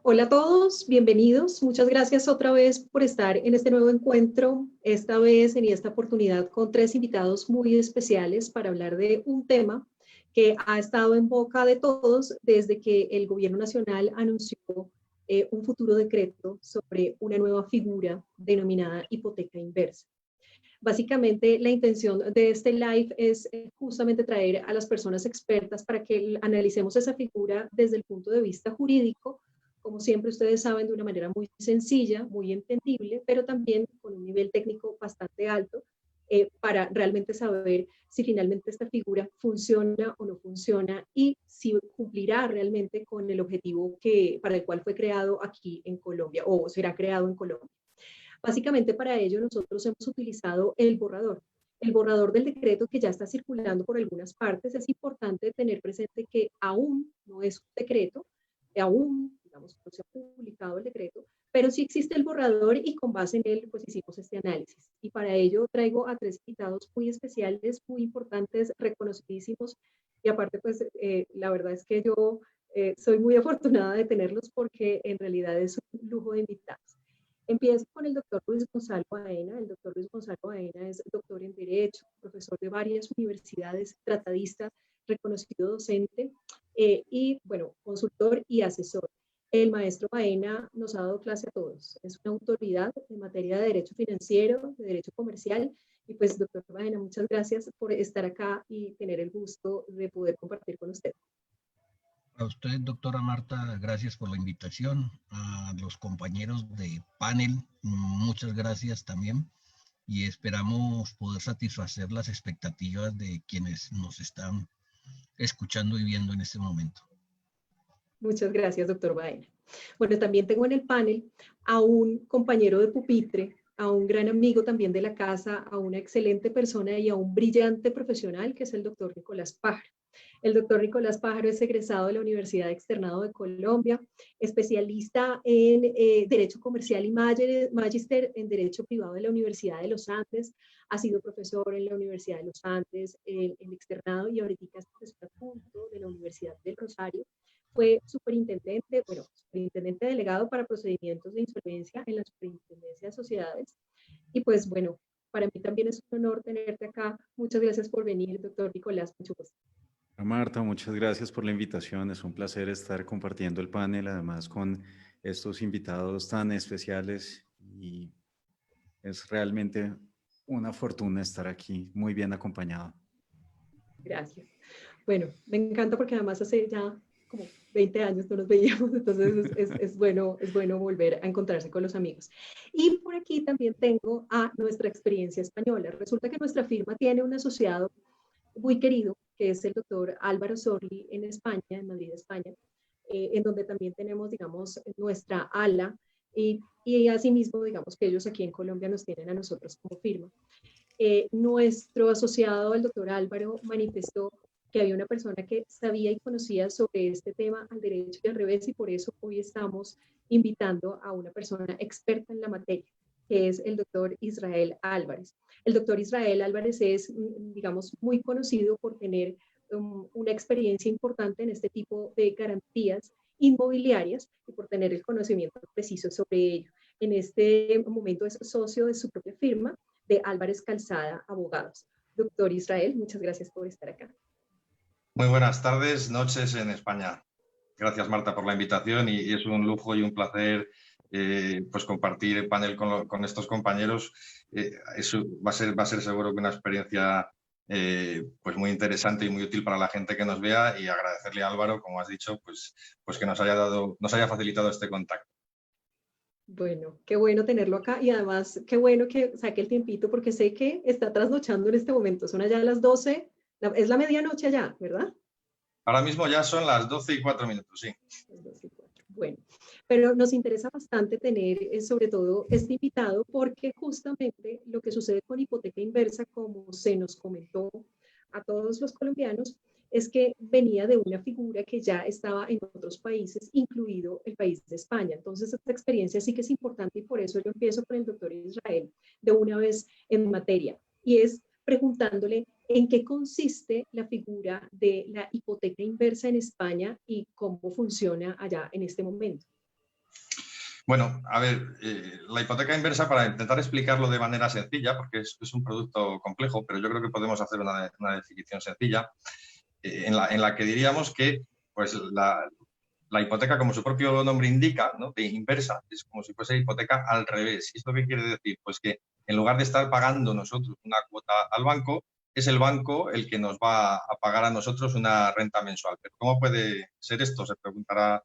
Hola a todos, bienvenidos. Muchas gracias otra vez por estar en este nuevo encuentro, esta vez en esta oportunidad con tres invitados muy especiales para hablar de un tema que ha estado en boca de todos desde que el gobierno nacional anunció un futuro decreto sobre una nueva figura denominada hipoteca inversa. Básicamente, la intención de este live es justamente traer a las personas expertas para que analicemos esa figura desde el punto de vista jurídico, como siempre ustedes saben, de una manera muy sencilla, muy entendible, pero también con un nivel técnico bastante alto, para realmente saber si finalmente esta figura funciona o no funciona y si cumplirá realmente con el objetivo para el cual fue creado aquí en Colombia o será creado en Colombia. Básicamente para ello nosotros hemos utilizado el borrador del decreto que ya está circulando por algunas partes. Es importante tener presente que aún no es un decreto, aún, digamos, no se ha publicado el decreto, pero sí existe el borrador y con base en él pues hicimos este análisis. Y para ello traigo a tres invitados muy especiales, muy importantes, reconocidísimos, y aparte pues la verdad es que yo soy muy afortunada de tenerlos porque en realidad es un lujo de invitados. Empiezo con el doctor Luis Gonzalo Baena. El doctor Luis Gonzalo Baena es doctor en Derecho, profesor de varias universidades, tratadista, reconocido docente y, bueno, consultor y asesor. El maestro Baena nos ha dado clase a todos. Es una autoridad en materia de derecho financiero, de derecho comercial. Y pues, doctor Baena, muchas gracias por estar acá y tener el gusto de poder compartir con usted. A usted, doctora Marta, gracias por la invitación. A los compañeros de panel, muchas gracias también. Y esperamos poder satisfacer las expectativas de quienes nos están escuchando y viendo en este momento. Muchas gracias, doctor Baena. Bueno, también tengo en el panel a un compañero de pupitre, a un gran amigo también de la casa, a una excelente persona y a un brillante profesional que es el doctor Nicolás Pájaro. El doctor Nicolás Pájaro es egresado de la Universidad Externado de Colombia, especialista en Derecho Comercial y magíster en Derecho Privado de la Universidad de los Andes, ha sido profesor en la Universidad de los Andes, en Externado, y ahorita es profesor adjunto de la Universidad del Rosario. Fue superintendente, bueno, superintendente delegado para procedimientos de insolvencia en la Superintendencia de Sociedades. Y pues bueno, para mí también es un honor tenerte acá. Muchas gracias por venir, doctor Nicolás. Mucho gusto. Marta, muchas gracias por la invitación. Es un placer estar compartiendo el panel, además con estos invitados tan especiales, y es realmente una fortuna estar aquí, muy bien acompañado. Gracias. Bueno, me encanta porque además hace ya como 20 años no nos veíamos, entonces es bueno volver a encontrarse con los amigos. Y por aquí también tengo a nuestra experiencia española. Resulta que nuestra firma tiene un asociado muy querido, que es el doctor Álvaro Sorli en España, en Madrid, España, en donde también tenemos, digamos, nuestra ala y asimismo, digamos, que ellos aquí en Colombia nos tienen a nosotros como firma. Nuestro asociado, el doctor Álvaro, manifestó que había una persona que sabía y conocía sobre este tema al derecho y al revés, y por eso hoy estamos invitando a una persona experta en la materia, que es el doctor Israel Álvarez. El doctor Israel Álvarez es, digamos, muy conocido por tener una experiencia importante en este tipo de garantías inmobiliarias y por tener el conocimiento preciso sobre ello. En este momento es socio de su propia firma, de Álvarez Calzada Abogados. Doctor Israel, muchas gracias por estar acá. Muy buenas tardes, noches en España. Gracias, Marta, por la invitación y es un lujo y un placer pues compartir el panel con estos compañeros. Eso va a ser seguro que una experiencia pues muy interesante y muy útil para la gente que nos vea, y agradecerle a Álvaro, como has dicho, pues que nos haya facilitado este contacto. Bueno, qué bueno tenerlo acá y además qué bueno que saque el tiempito porque sé que está trasnochando en este momento. Son allá las 12, es la medianoche allá, ¿verdad? Ahora mismo ya son las 12:04, sí. Las 12:04. Bueno, pero nos interesa bastante tener sobre todo este invitado porque justamente lo que sucede con hipoteca inversa, como se nos comentó a todos los colombianos, es que venía de una figura que ya estaba en otros países, incluido el país de España. Entonces, esta experiencia sí que es importante y por eso yo empiezo con el doctor Israel de una vez en materia. Y es preguntándole en qué consiste la figura de la hipoteca inversa en España y cómo funciona allá en este momento. Bueno, a ver, la hipoteca inversa, para intentar explicarlo de manera sencilla, porque es un producto complejo, pero yo creo que podemos hacer una definición sencilla, en la que diríamos que pues, la hipoteca, como su propio nombre indica, ¿no?, de inversa, es como si fuese hipoteca al revés. ¿Y esto qué quiere decir? Pues que en lugar de estar pagando nosotros una cuota al banco, es el banco el que nos va a pagar a nosotros una renta mensual. ¿Pero cómo puede ser esto? Se preguntará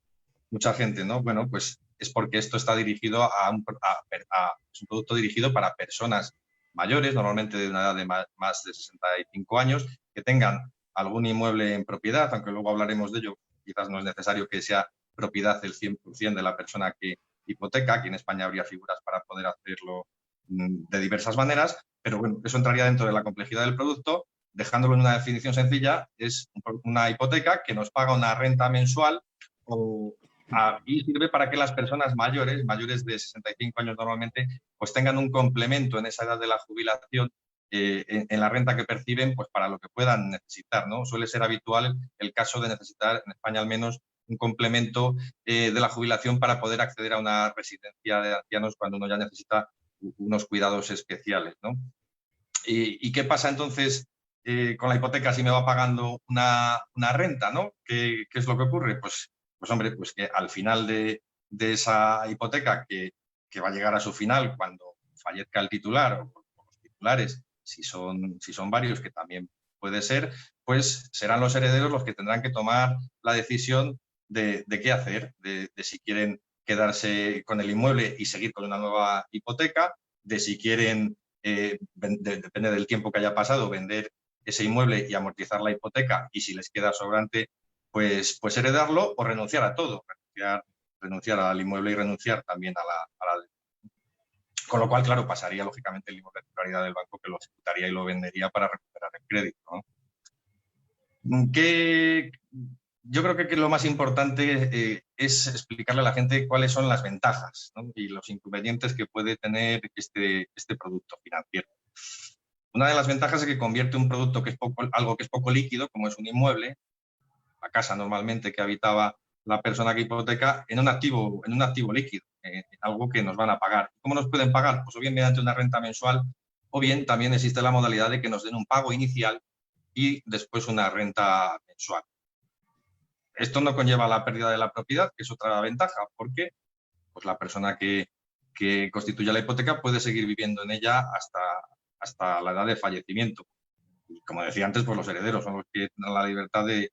mucha gente, ¿no? Bueno, pues es porque esto está dirigido es un producto dirigido para personas mayores, normalmente de una edad de más de 65 años, que tengan algún inmueble en propiedad, aunque luego hablaremos de ello. Quizás no es necesario que sea propiedad el 100% de la persona que hipoteca. Aquí en España habría figuras para poder hacerlo de diversas maneras, pero bueno, eso entraría dentro de la complejidad del producto. Dejándolo en una definición sencilla, es una hipoteca que nos paga una renta mensual y sirve para que las personas mayores de 65 años normalmente, pues tengan un complemento en esa edad de la jubilación en la renta que perciben, pues para lo que puedan necesitar, ¿no? Suele ser habitual el caso de necesitar, en España al menos, un complemento de la jubilación para poder acceder a una residencia de ancianos cuando uno ya necesita unos cuidados especiales, ¿no? ¿Y qué pasa entonces con la hipoteca si me va pagando una renta, ¿no? ¿Qué es lo que ocurre? Pues hombre, pues que al final de esa hipoteca que va a llegar a su final cuando fallezca el titular o los titulares, si son varios, que también puede ser, pues serán los herederos los que tendrán que tomar la decisión de qué hacer, de si quieren quedarse con el inmueble y seguir con una nueva hipoteca, de si quieren, depende del tiempo que haya pasado, vender ese inmueble y amortizar la hipoteca, y si les queda sobrante, pues heredarlo o renunciar a todo, renunciar al inmueble y renunciar también a la. Con lo cual, claro, pasaría lógicamente el inmueble de titularidad del banco, que lo ejecutaría y lo vendería para recuperar el crédito, ¿no? Yo creo que lo más importante es explicarle a la gente cuáles son las ventajas, ¿no?, y los inconvenientes que puede tener este producto financiero. Una de las ventajas es que convierte un producto algo que es poco líquido, como es un inmueble, la casa normalmente que habitaba la persona que hipoteca, en un activo líquido, algo que nos van a pagar. ¿Cómo nos pueden pagar? Pues o bien mediante una renta mensual, o bien también existe la modalidad de que nos den un pago inicial y después una renta mensual. Esto no conlleva la pérdida de la propiedad, que es otra ventaja, porque pues, la persona que constituye la hipoteca puede seguir viviendo en ella hasta la edad de fallecimiento. Y como decía antes, pues los herederos son los que tienen la libertad de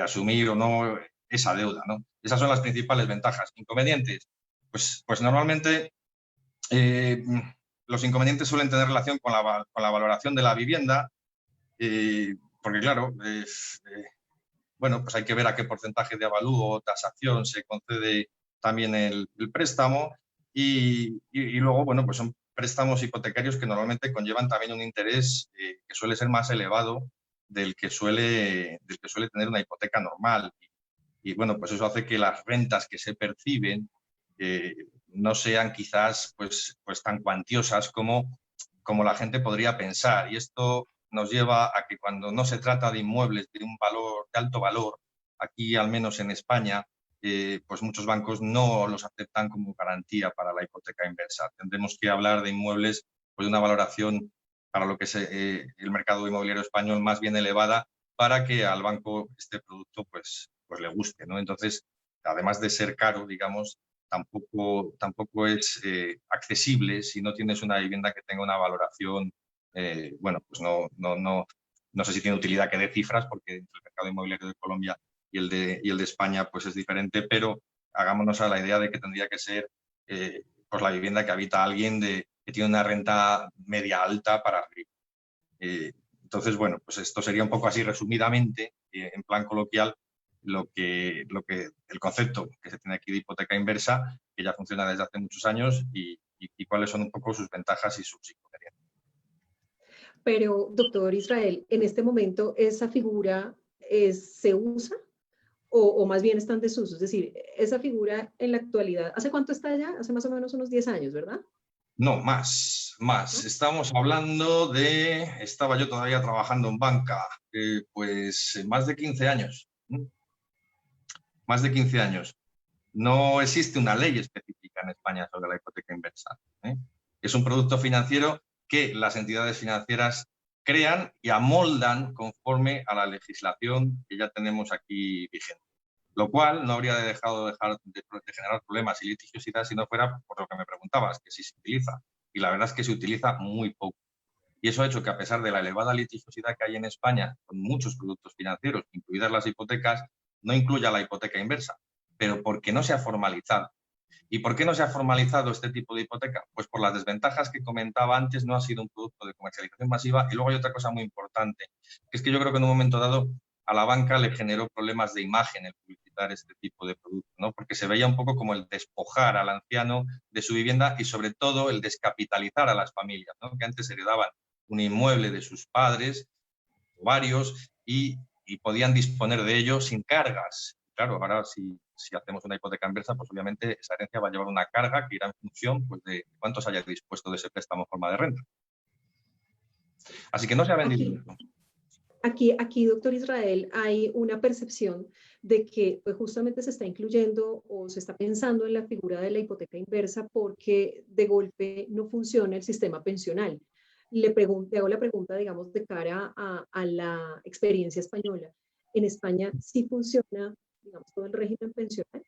asumir o no esa deuda, ¿no? Esas son las principales ventajas. ¿Inconvenientes? Pues normalmente los inconvenientes suelen tener relación con la valoración de la vivienda, porque claro, bueno, pues hay que ver a qué porcentaje de avalúo o tasación se concede también el préstamo, y luego, bueno, pues son préstamos hipotecarios que normalmente conllevan también un interés que suele ser más elevado del que suele tener una hipoteca normal. Y bueno, pues eso hace que las rentas que se perciben no sean quizás pues tan cuantiosas como la gente podría pensar. Y esto nos lleva a que cuando no se trata de inmuebles de alto valor, aquí al menos en España, pues muchos bancos no los aceptan como garantía para la hipoteca inversa. Tendremos que hablar de inmuebles pues, de una valoración para lo que es el mercado inmobiliario español más bien elevada, para que al banco este producto pues le guste, ¿no? Entonces, además de ser caro, digamos, tampoco es accesible si no tienes una vivienda que tenga una valoración, bueno, pues no sé si tiene utilidad que dé cifras, porque el mercado inmobiliario de Colombia y el de España pues es diferente, pero hagámonos a la idea de que tendría que ser pues la vivienda que habita alguien que tiene una renta media alta para arriba. Entonces, bueno, pues esto sería un poco así resumidamente, en plan coloquial, el concepto que se tiene aquí de hipoteca inversa, que ya funciona desde hace muchos años, y cuáles son un poco sus ventajas y sus inconvenientes. Pero, doctor Israel, en este momento, ¿esa figura se usa o más bien está en desuso? Es decir, esa figura en la actualidad, ¿hace cuánto está ya? Hace más o menos unos 10 años, ¿verdad? No, más. Estamos hablando estaba yo todavía trabajando en banca, pues más de 15 años. Más de 15 años. No existe una ley específica en España sobre la hipoteca inversa. Es un producto financiero que las entidades financieras crean y amoldan conforme a la legislación que ya tenemos aquí vigente. Lo cual no habría dejar de generar problemas y litigiosidad si no fuera por lo que me preguntabas, que si se utiliza. Y la verdad es que se utiliza muy poco. Y eso ha hecho que, a pesar de la elevada litigiosidad que hay en España con muchos productos financieros, incluidas las hipotecas, no incluya la hipoteca inversa, pero porque no se ha formalizado. ¿Y por qué no se ha formalizado este tipo de hipoteca? Pues por las desventajas que comentaba antes, no ha sido un producto de comercialización masiva. Y luego hay otra cosa muy importante, que es que yo creo que en un momento dado a la banca le generó problemas de imagen el publicitar este tipo de producto, ¿no? Porque se veía un poco como el despojar al anciano de su vivienda y sobre todo el descapitalizar a las familias, ¿no? Que antes heredaban un inmueble de sus padres, o varios, y podían disponer de ello sin cargas. Claro, ahora si hacemos una hipoteca inversa, pues obviamente esa herencia va a llevar una carga que irá en función, pues, de cuánto se haya dispuesto de ese préstamo en forma de renta. Así que no se ha vendido. Aquí, doctor Israel, hay una percepción de que pues, justamente se está incluyendo o se está pensando en la figura de la hipoteca inversa porque de golpe no funciona el sistema pensional. Le hago la pregunta, digamos, de cara a la experiencia española. ¿En España sí funciona, digamos, todo el régimen pensional?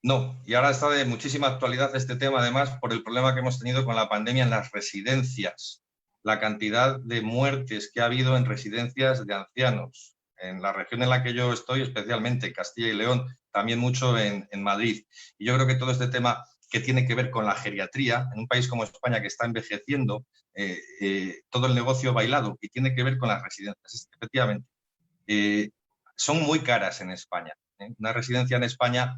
No, y ahora está de muchísima actualidad este tema, además, por el problema que hemos tenido con la pandemia en las residencias. La cantidad de muertes que ha habido en residencias de ancianos. En la región en la que yo estoy, especialmente Castilla y León, también mucho en Madrid. Y yo creo que todo este tema que tiene que ver con la geriatría, en un país como España que está envejeciendo, todo el negocio bailado y tiene que ver con las residencias. Efectivamente, son muy caras en España. Una residencia en España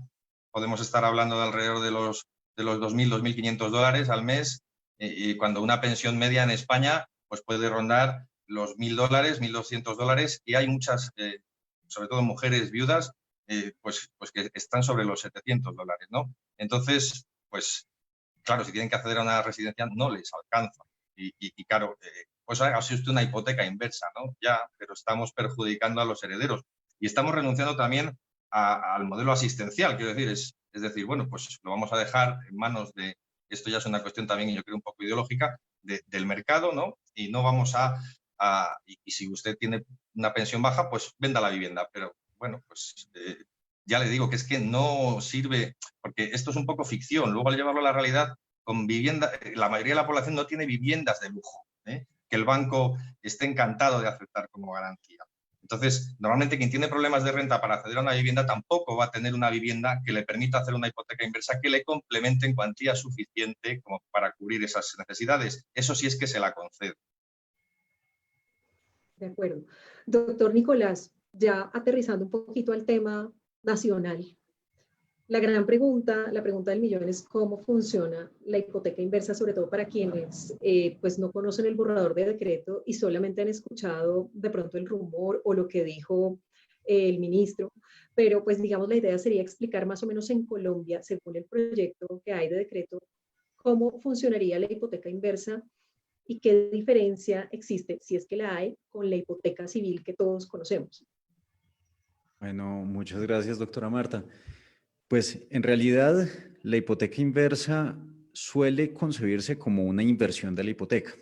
podemos estar hablando de alrededor de los 2.000, 2.500 dólares al mes, y cuando una pensión media en España pues puede rondar los 1.000 dólares, 1.200 dólares, y hay muchas, sobre todo mujeres viudas, pues que están sobre los 700 dólares, ¿no? Entonces, pues claro, si tienen que acceder a una residencia no les alcanza. Y claro, pues hace usted una hipoteca inversa, ¿no? Ya, pero estamos perjudicando a los herederos. Y estamos renunciando también al modelo asistencial, quiero decir, es decir, bueno, pues lo vamos a dejar en manos de, esto ya es una cuestión también, yo creo, un poco ideológica, del mercado, ¿no? Y no vamos y si usted tiene una pensión baja, pues venda la vivienda. Pero bueno, pues ya le digo que es que no sirve, porque esto es un poco ficción. Luego, al llevarlo a la realidad, con vivienda, la mayoría de la población no tiene viviendas de lujo, que el banco esté encantado de aceptar como garantía. Entonces, normalmente quien tiene problemas de renta para acceder a una vivienda tampoco va a tener una vivienda que le permita hacer una hipoteca inversa que le complemente en cuantía suficiente como para cubrir esas necesidades. Eso sí es que se la concede. De acuerdo. Doctor Nicolás, ya aterrizando un poquito al tema nacional, la gran pregunta, la pregunta del millón es cómo funciona la hipoteca inversa, sobre todo para quienes pues no conocen el borrador de decreto y solamente han escuchado de pronto el rumor o lo que dijo el ministro. Pero pues digamos la idea sería explicar más o menos en Colombia, según el proyecto que hay de decreto, cómo funcionaría la hipoteca inversa y qué diferencia existe, si es que la hay, con la hipoteca civil que todos conocemos. Bueno, muchas gracias, doctora Marta. Pues en realidad la hipoteca inversa suele concebirse como una inversión de la hipoteca,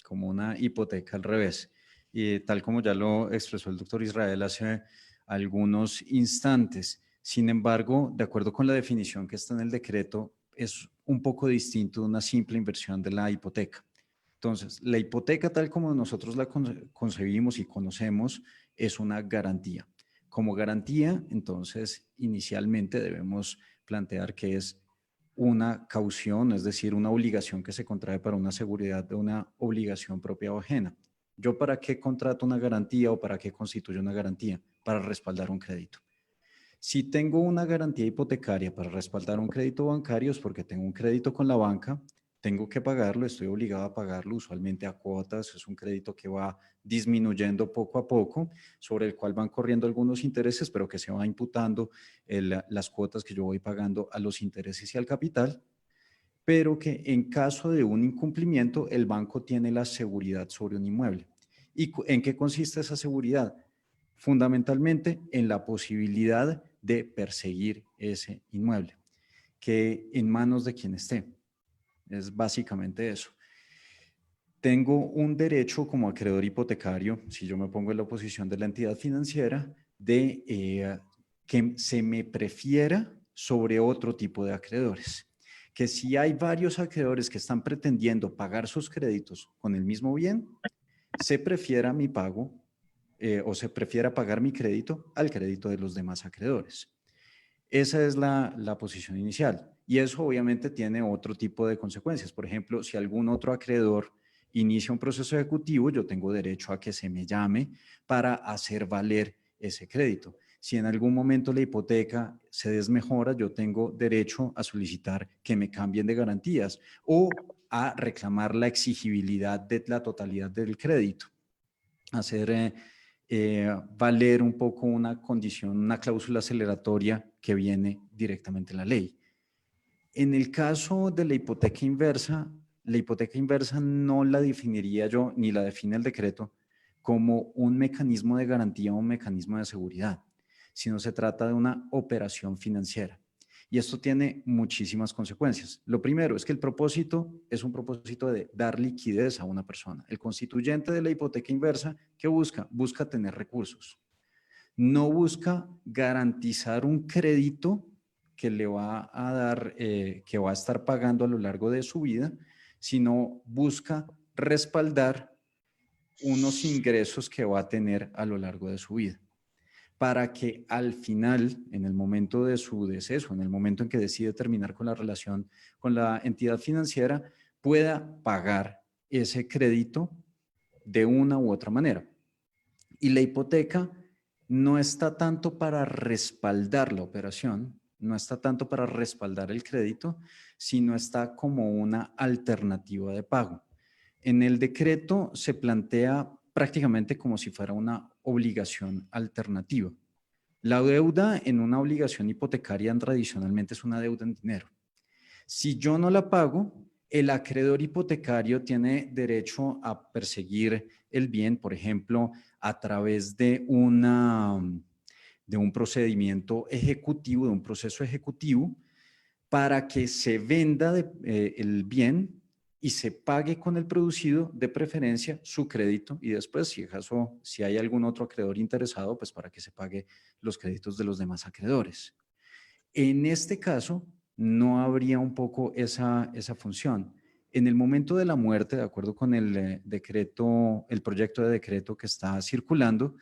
como una hipoteca al revés. Y tal como ya lo expresó el doctor Israel hace algunos instantes. Sin embargo, de acuerdo con la definición que está en el decreto, es un poco distinto de una simple inversión de la hipoteca. Entonces, la hipoteca tal como nosotros la concebimos y conocemos es una garantía. Como garantía, entonces, inicialmente debemos plantear que es una caución, es decir, una obligación que se contrae para una seguridad de una obligación propia o ajena. ¿Yo para qué contrato una garantía o para qué constituyo una garantía? Para respaldar un crédito. Si tengo una garantía hipotecaria para respaldar un crédito bancario es porque tengo un crédito con la banca, tengo que pagarlo, estoy obligado a pagarlo usualmente a cuotas, es un crédito que va disminuyendo poco a poco, sobre el cual van corriendo algunos intereses, pero que se va imputando las cuotas que yo voy pagando a los intereses y al capital, pero que en caso de un incumplimiento el banco tiene la seguridad sobre un inmueble. ¿Y en qué consiste esa seguridad? Fundamentalmente en la posibilidad de perseguir ese inmueble. que en manos de quien esté. Es básicamente eso. Tengo un derecho como acreedor hipotecario, si yo me pongo en la posición de la entidad financiera, de que se me prefiera sobre otro tipo de acreedores. Que si hay varios acreedores que están pretendiendo pagar sus créditos con el mismo bien, se prefiera mi pago o se prefiera pagar mi crédito al crédito de los demás acreedores. Esa es la posición inicial. Y eso obviamente tiene otro tipo de consecuencias. Por ejemplo, si algún otro acreedor inicia un proceso ejecutivo, yo tengo derecho a que se me llame para hacer valer ese crédito. Si en algún momento la hipoteca se desmejora, yo tengo derecho a solicitar que me cambien de garantías o a reclamar la exigibilidad de la totalidad del crédito. Hacer valer un poco una condición, una cláusula aceleratoria que viene directamente en la ley. En el caso de la hipoteca inversa no la definiría yo, ni la define el decreto, como un mecanismo de garantía o un mecanismo de seguridad, sino se trata de una operación financiera. Y esto tiene muchísimas consecuencias. Lo primero es que el propósito es un propósito de dar liquidez a una persona. El constituyente de la hipoteca inversa, ¿qué busca? Busca tener recursos. No busca garantizar un crédito que le va a dar, que va a estar pagando a lo largo de su vida, sino busca respaldar unos ingresos que va a tener a lo largo de su vida, para que al final, en el momento de su deceso, en el momento en que decide terminar con la relación con la entidad financiera, pueda pagar ese crédito de una u otra manera. Y la hipoteca no está tanto para respaldar la operación, no está tanto para respaldar el crédito, sino está como una alternativa de pago. En el decreto se plantea prácticamente como si fuera una obligación alternativa. La deuda en una obligación hipotecaria tradicionalmente es una deuda en dinero. Si yo no la pago, el acreedor hipotecario tiene derecho a perseguir el bien, por ejemplo, a través de un procedimiento ejecutivo, de un proceso ejecutivo, para que se venda el bien y se pague con el producido, de preferencia, su crédito, y después, si hay algún otro acreedor interesado, pues para que se pague los créditos de los demás acreedores. En este caso, no habría un poco esa función. En el momento de la muerte, de acuerdo con el decreto, el proyecto de decreto que está circulando,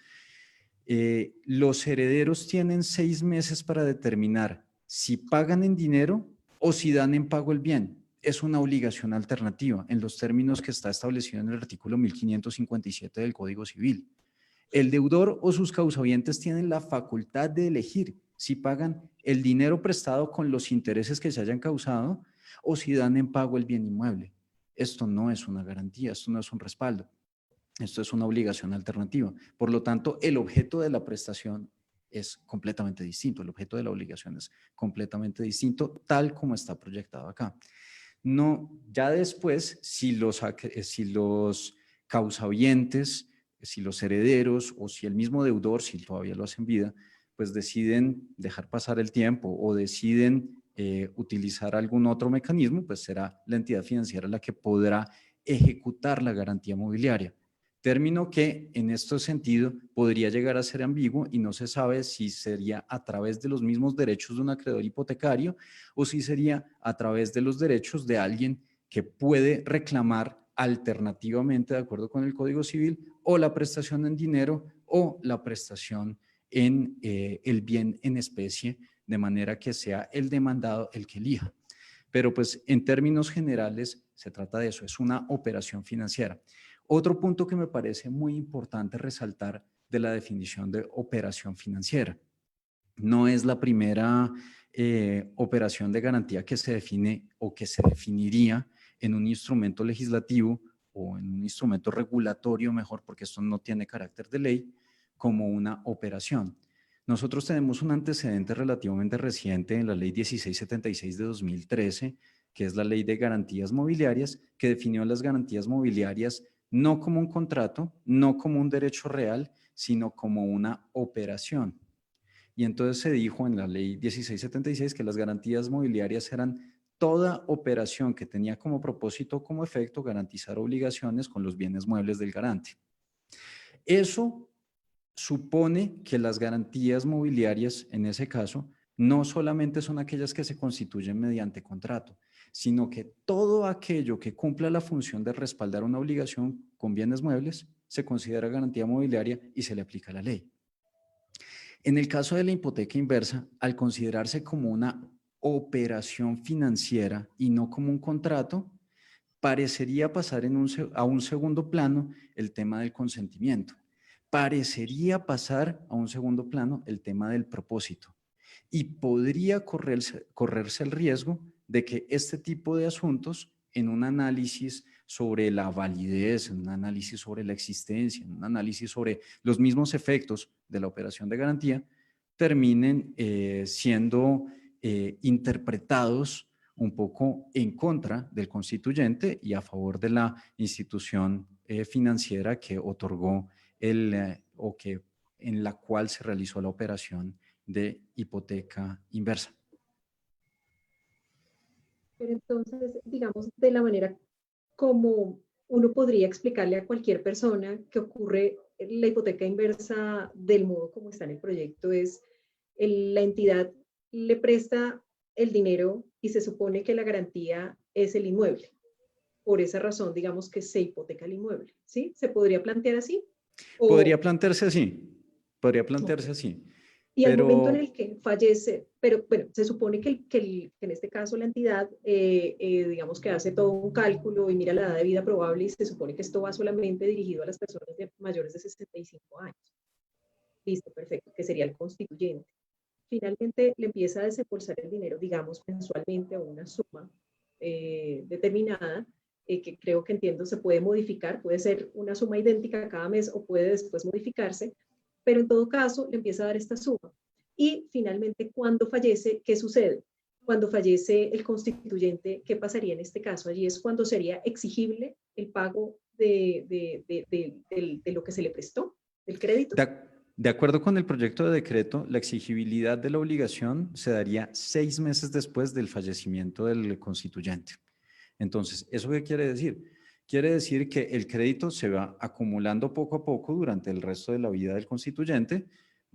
los herederos tienen 6 meses para determinar si pagan en dinero o si dan en pago el bien. Es una obligación alternativa en los términos que está establecido en el artículo 1557 del Código Civil. El deudor o sus causavientes tienen la facultad de elegir si pagan el dinero prestado con los intereses que se hayan causado o si dan en pago el bien inmueble. Esto no es una garantía, esto no es un respaldo. Esto es una obligación alternativa. Por lo tanto, el objeto de la prestación es completamente distinto. El objeto de la obligación es completamente distinto, tal como está proyectado acá. No, ya después, si los causavientes, si los herederos o si el mismo deudor, si todavía lo hacen vida, pues deciden dejar pasar el tiempo o deciden utilizar algún otro mecanismo, pues será la entidad financiera la que podrá ejecutar la garantía mobiliaria. Término que en este sentido podría llegar a ser ambiguo y no se sabe si sería a través de los mismos derechos de un acreedor hipotecario o si sería a través de los derechos de alguien que puede reclamar alternativamente, de acuerdo con el Código Civil, o la prestación en dinero o la prestación en el bien en especie, de manera que sea el demandado el que elija. Pero pues en términos generales se trata de eso, es una operación financiera. Otro punto que me parece muy importante resaltar de la definición de operación financiera. No es la primera operación de garantía que se define o que se definiría en un instrumento legislativo o en un instrumento regulatorio, mejor, porque esto no tiene carácter de ley, como una operación. Nosotros tenemos un antecedente relativamente reciente en la Ley 1676 de 2013, que es la Ley de Garantías Mobiliarias, que definió las garantías mobiliarias no como un contrato, no como un derecho real, sino como una operación. Y entonces se dijo en la ley 1676 que las garantías mobiliarias eran toda operación que tenía como propósito o como efecto garantizar obligaciones con los bienes muebles del garante. Eso supone que las garantías mobiliarias, en ese caso, no solamente son aquellas que se constituyen mediante contrato, sino que todo aquello que cumpla la función de respaldar una obligación con bienes muebles se considera garantía mobiliaria y se le aplica la ley. En el caso de la hipoteca inversa, al considerarse como una operación financiera y no como un contrato, parecería pasar a un segundo plano el tema del consentimiento. Parecería pasar a un segundo plano el tema del propósito. Y podría correrse el riesgo de que este tipo de asuntos, en un análisis sobre la validez, en un análisis sobre la existencia, en un análisis sobre los mismos efectos de la operación de garantía, terminen siendo interpretados un poco en contra del constituyente y a favor de la institución financiera que otorgó o que en la cual se realizó la operación de hipoteca inversa. Pero entonces, digamos, de la manera como uno podría explicarle a cualquier persona que ocurre la hipoteca inversa del modo como está en el proyecto es la entidad le presta el dinero y se supone que la garantía es el inmueble. Por esa razón, digamos que se hipoteca el inmueble, ¿sí? ¿Se podría plantear así? Podría plantearse así, Okay. así, Y al momento en pero el que fallece, pero bueno, se supone que en este caso la entidad, digamos que hace todo un cálculo y mira la edad de vida probable y se supone que esto va solamente dirigido a las personas mayores de 65 años. Listo, perfecto, que sería el constituyente. Finalmente le empieza a desembolsar el dinero, digamos, mensualmente a una suma determinada, que creo que entiendo se puede modificar, puede ser una suma idéntica cada mes o puede después modificarse, pero en todo caso le empieza a dar esta suma. Y finalmente, cuando fallece, ¿qué sucede? Cuando fallece el constituyente, ¿qué pasaría en este caso? Allí es cuando sería exigible el pago de lo que se le prestó, del crédito. de acuerdo con el proyecto de decreto, la exigibilidad de la obligación se daría 6 meses después del fallecimiento del constituyente. Entonces, ¿eso qué quiere decir? Quiere decir que el crédito se va acumulando poco a poco durante el resto de la vida del constituyente,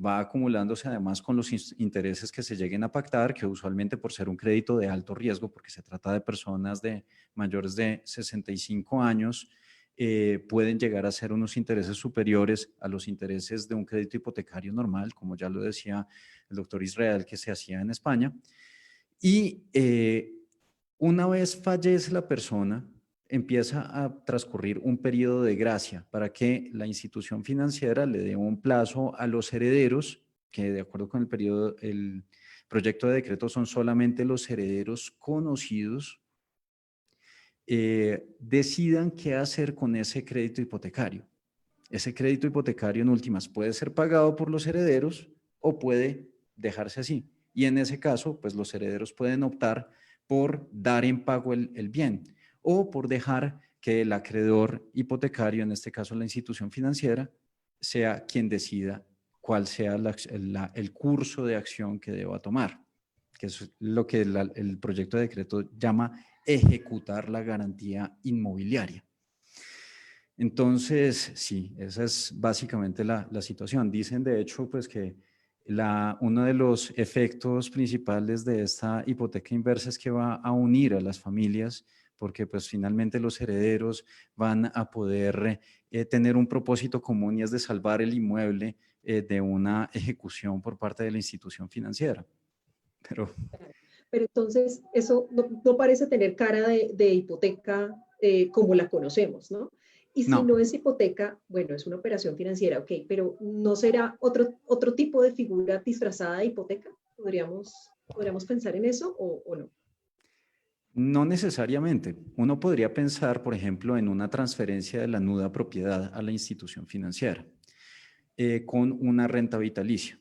va acumulándose además con los intereses que se lleguen a pactar, que usualmente por ser un crédito de alto riesgo, porque se trata de personas de mayores de 65 años, pueden llegar a ser unos intereses superiores a los intereses de un crédito hipotecario normal, como ya lo decía el doctor Israel, que se hacía en España. Y una vez fallece la persona, empieza a transcurrir un periodo de gracia para que la institución financiera le dé un plazo a los herederos, que de acuerdo con el proyecto de decreto son solamente los herederos conocidos, decidan qué hacer con ese crédito hipotecario. Ese crédito hipotecario en últimas puede ser pagado por los herederos o puede dejarse así. Y en ese caso, pues los herederos pueden optar por dar en pago el bien o por dejar que el acreedor hipotecario, en este caso la institución financiera, sea quien decida cuál sea el curso de acción que deba tomar, que es lo que el proyecto de decreto llama ejecutar la garantía inmobiliaria. Entonces, sí, esa es básicamente la situación. Dicen, de hecho, pues que uno de los efectos principales de esta hipoteca inversa es que va a unir a las familias, porque pues finalmente los herederos van a poder tener un propósito común y es de salvar el inmueble de una ejecución por parte de la institución financiera. Pero entonces eso no parece tener cara de hipoteca como la conocemos, ¿no? Y si no es hipoteca, bueno, es una operación financiera, ok, pero ¿no será otro tipo de figura disfrazada de hipoteca? ¿Podríamos pensar en eso o no? No necesariamente. Uno podría pensar, por ejemplo, en una transferencia de la nuda propiedad a la institución financiera con una renta vitalicia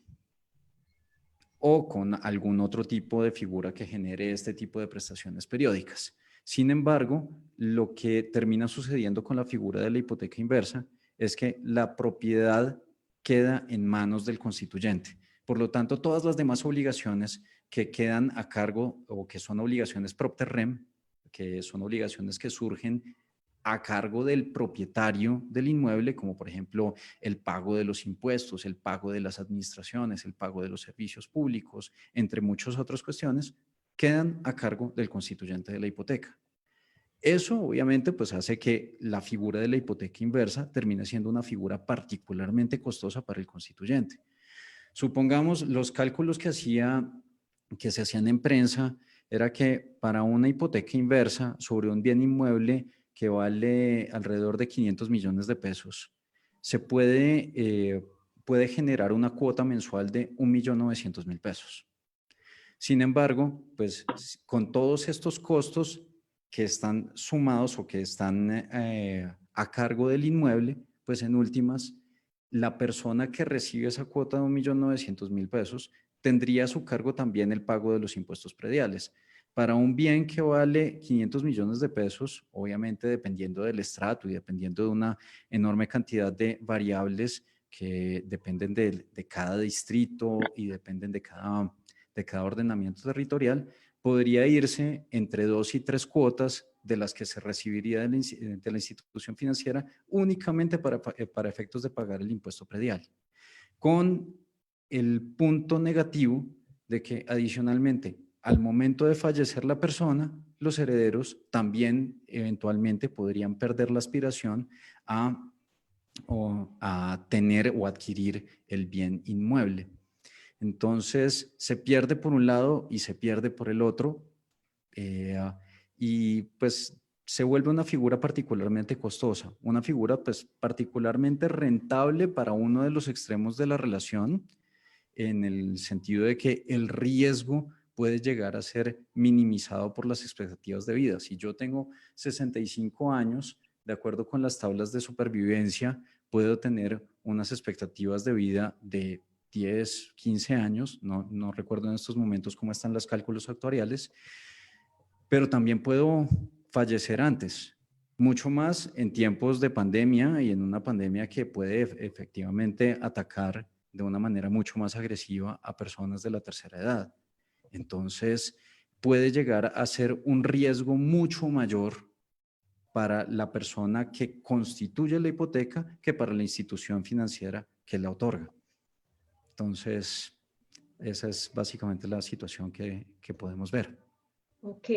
o con algún otro tipo de figura que genere este tipo de prestaciones periódicas. Sin embargo, lo que termina sucediendo con la figura de la hipoteca inversa es que la propiedad queda en manos del constituyente. Por lo tanto, todas las demás obligaciones que quedan a cargo o que son obligaciones propter rem, que son obligaciones que surgen a cargo del propietario del inmueble, como por ejemplo el pago de los impuestos, el pago de las administraciones, el pago de los servicios públicos, entre muchas otras cuestiones, quedan a cargo del constituyente de la hipoteca. Eso obviamente pues hace que la figura de la hipoteca inversa termine siendo una figura particularmente costosa para el constituyente. Supongamos los cálculos que se hacían en prensa era que para una hipoteca inversa sobre un bien inmueble que vale alrededor de 500 millones de pesos, se puede generar una cuota mensual de 1.900.000 pesos. Sin embargo, pues con todos estos costos que están sumados o que están a cargo del inmueble, pues en últimas, la persona que recibe esa cuota de 1.900.000 pesos tendría a su cargo también el pago de los impuestos prediales. Para un bien que vale 500 millones de pesos, obviamente dependiendo del estrato y dependiendo de una enorme cantidad de variables que dependen de cada distrito y dependen de cada ordenamiento territorial, podría irse entre 2 y 3 cuotas de las que se recibiría de la institución financiera únicamente para efectos de pagar el impuesto predial. Con el punto negativo de que adicionalmente al momento de fallecer la persona, los herederos también eventualmente podrían perder la aspiración a tener o adquirir el bien inmueble. Entonces, se pierde por un lado y se pierde por el otro, y pues se vuelve una figura particularmente costosa, una figura pues particularmente rentable para uno de los extremos de la relación, en el sentido de que el riesgo puede llegar a ser minimizado por las expectativas de vida. Si yo tengo 65 años, de acuerdo con las tablas de supervivencia, puedo tener unas expectativas de vida de 10, 15 años, no recuerdo en estos momentos cómo están los cálculos actuariales, pero también puedo fallecer antes, mucho más en tiempos de pandemia y en una pandemia que puede efectivamente atacar de una manera mucho más agresiva a personas de la tercera edad. Entonces, puede llegar a ser un riesgo mucho mayor para la persona que constituye la hipoteca que para la institución financiera que la otorga. Entonces, esa es básicamente la situación que podemos ver. Ok.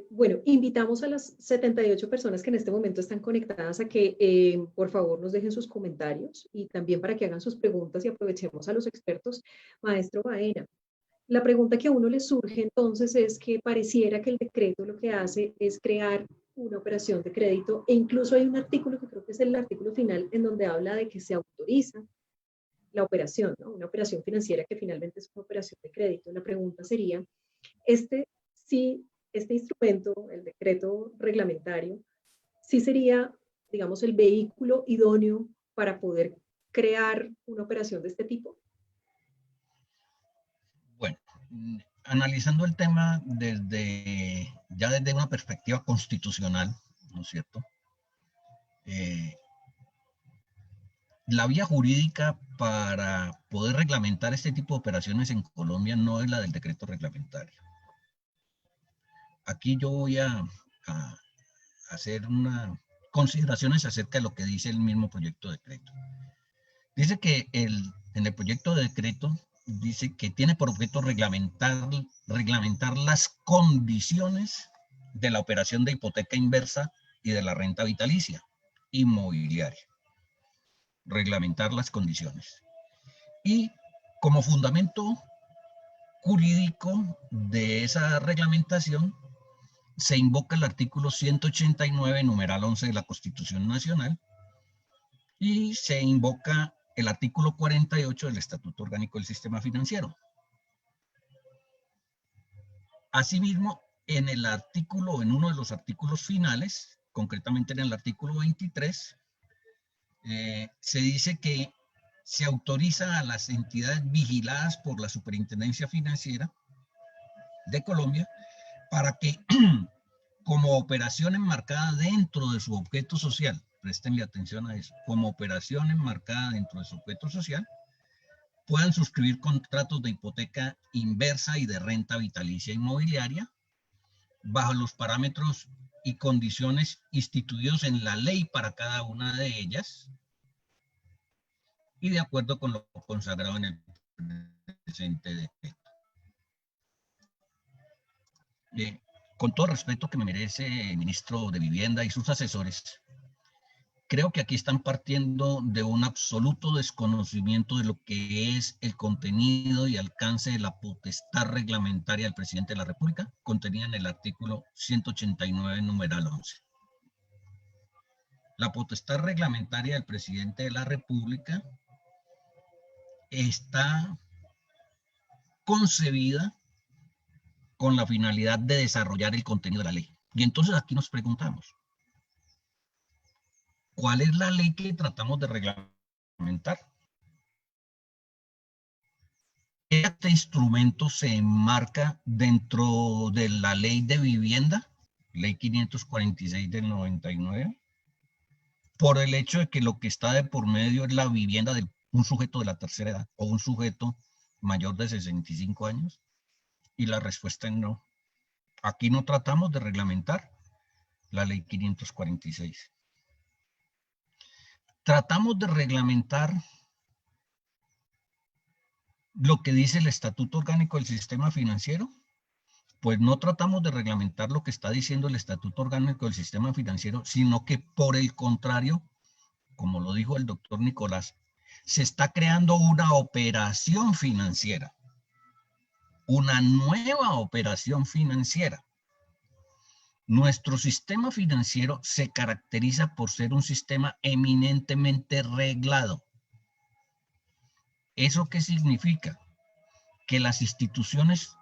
Bueno, invitamos a las 78 personas que en este momento están conectadas a que por favor nos dejen sus comentarios y también para que hagan sus preguntas y aprovechemos a los expertos. Maestro Baena, la pregunta que a uno le surge entonces es que pareciera que el decreto lo que hace es crear una operación de crédito e incluso hay un artículo que creo que es el artículo final en donde habla de que se autoriza la operación, ¿no? Una operación financiera que finalmente es una operación de crédito. La pregunta sería, este instrumento, el decreto reglamentario, sí sería, digamos, el vehículo idóneo para poder crear una operación de este tipo. Bueno, analizando el tema desde una perspectiva constitucional, ¿no es cierto? La vía jurídica para poder reglamentar este tipo de operaciones en Colombia no es la del decreto reglamentario. Aquí yo voy a hacer unas consideraciones acerca de lo que dice el mismo proyecto de decreto. Dice que en el proyecto de decreto dice que tiene por objeto reglamentar las condiciones de la operación de hipoteca inversa y de la renta vitalicia inmobiliaria. Reglamentar las condiciones. Y como fundamento jurídico de esa reglamentación se invoca el artículo 189, numeral 11 de la Constitución Nacional, y se invoca el artículo 48 del Estatuto Orgánico del Sistema Financiero. Asimismo, en uno de los artículos finales, concretamente en el artículo 23, se dice que se autoriza a las entidades vigiladas por la Superintendencia Financiera de Colombia para que, como operación enmarcada dentro de su objeto social, préstenle atención a eso, como operación enmarcada dentro de su objeto social, puedan suscribir contratos de hipoteca inversa y de renta vitalicia inmobiliaria bajo los parámetros y condiciones instituidos en la ley para cada una de ellas y de acuerdo con lo consagrado en el presente decreto. Con todo respeto que me merece el ministro de Vivienda y sus asesores, creo que aquí están partiendo de un absoluto desconocimiento de lo que es el contenido y alcance de la potestad reglamentaria del presidente de la República, contenida en el artículo 189, numeral 11. La potestad reglamentaria del presidente de la República está concebida con la finalidad de desarrollar el contenido de la ley. Y entonces aquí nos preguntamos, ¿cuál es la ley que tratamos de reglamentar? Este instrumento se enmarca dentro de la ley de vivienda, ley 546 del 99, por el hecho de que lo que está de por medio es la vivienda de un sujeto de la tercera edad o un sujeto mayor de 65 años. Y la respuesta es no. Aquí no tratamos de reglamentar la ley 546. Tratamos de reglamentar lo que dice el Estatuto Orgánico del Sistema Financiero. Pues no tratamos de reglamentar lo que está diciendo el Estatuto Orgánico del Sistema Financiero, sino que por el contrario, como lo dijo el doctor Nicolás, se está creando una operación financiera, una nueva operación financiera. Nuestro sistema financiero se caracteriza por ser un sistema eminentemente reglado. ¿Eso qué significa? Que las instituciones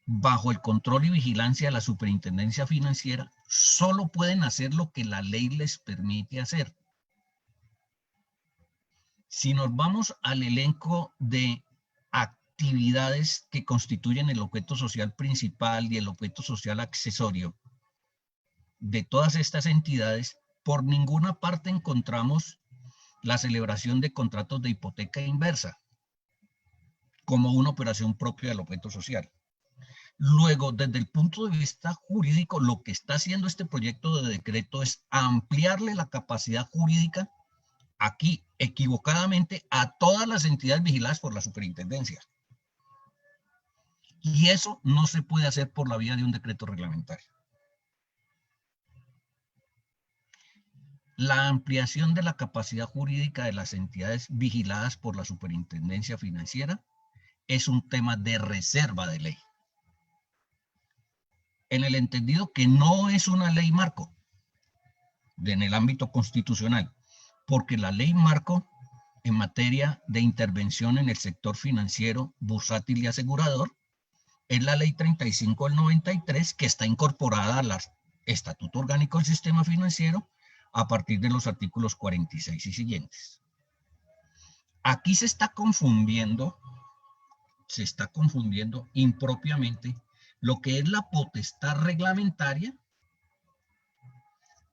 bajo el control y vigilancia de la superintendencia financiera solo pueden hacer lo que la ley les permite hacer. Si nos vamos al elenco de actividades que constituyen el objeto social principal y el objeto social accesorio de todas estas entidades, por ninguna parte encontramos la celebración de contratos de hipoteca inversa como una operación propia del objeto social. Luego, desde el punto de vista jurídico, lo que está haciendo este proyecto de decreto es ampliarle la capacidad jurídica, aquí equivocadamente, a todas las entidades vigiladas por la superintendencia. Y eso no se puede hacer por la vía de un decreto reglamentario. La ampliación de la capacidad jurídica de las entidades vigiladas por la superintendencia financiera es un tema de reserva de ley, en el entendido que no es una ley marco en el ámbito constitucional, porque la ley marco en materia de intervención en el sector financiero, bursátil y asegurador es la ley 35 del 93, que está incorporada al Estatuto Orgánico del Sistema Financiero a partir de los artículos 46 y siguientes. Aquí se está confundiendo impropiamente lo que es la potestad reglamentaria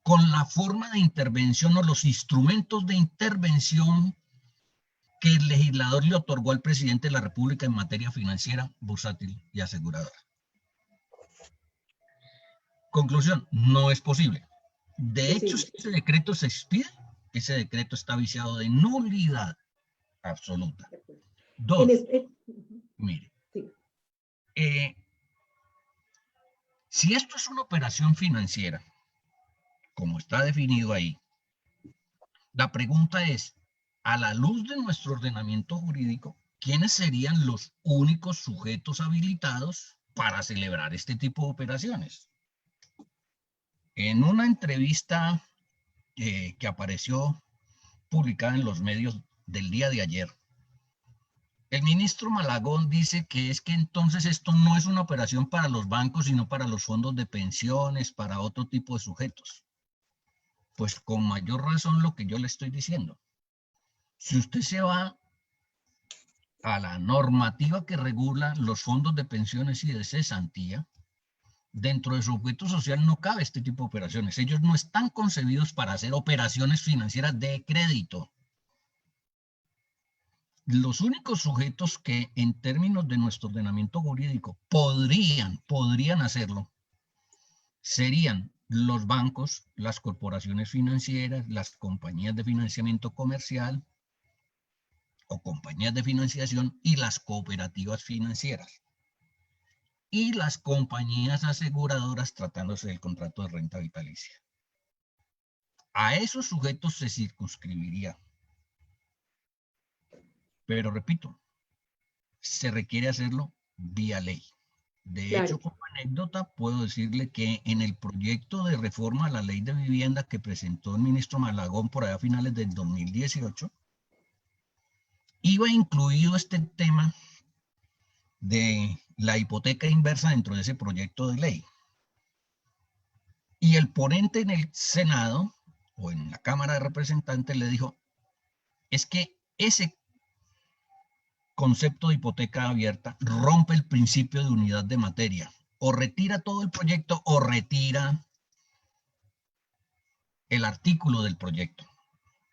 con la forma de intervención o los instrumentos de intervención que el legislador le otorgó al presidente de la República en materia financiera, bursátil y aseguradora. Conclusión, no es posible. De hecho, si ese decreto se expide, ese decreto está viciado de nulidad absoluta. Dos, mire, si esto es una operación financiera, como está definido ahí, la pregunta es, a la luz de nuestro ordenamiento jurídico, ¿quiénes serían los únicos sujetos habilitados para celebrar este tipo de operaciones? En una entrevista que apareció publicada en los medios del día de ayer, el ministro Malagón dice que es que entonces esto no es una operación para los bancos, sino para los fondos de pensiones, para otro tipo de sujetos. Pues con mayor razón lo que yo le estoy diciendo. Si usted se va a la normativa que regula los fondos de pensiones y de cesantía, dentro de su objeto social no cabe este tipo de operaciones. Ellos no están concebidos para hacer operaciones financieras de crédito. los únicos sujetos que en términos de nuestro ordenamiento jurídico podrían hacerlo serían los bancos, las corporaciones financieras, las compañías de financiamiento comercial o compañías de financiación y las cooperativas financieras. Y las compañías aseguradoras tratándose del contrato de renta vitalicia. A esos sujetos se circunscribiría. Pero repito, se requiere hacerlo vía ley. De hecho, como anécdota, puedo decirle que en el proyecto de reforma a la ley de vivienda que presentó el ministro Malagón por allá a finales del 2018, iba incluido este tema de la hipoteca inversa dentro de ese proyecto de ley. Y el ponente en el Senado o en la Cámara de Representantes le dijo, es que ese concepto de hipoteca abierta rompe el principio de unidad de materia. O retira todo el proyecto o retira el artículo del proyecto.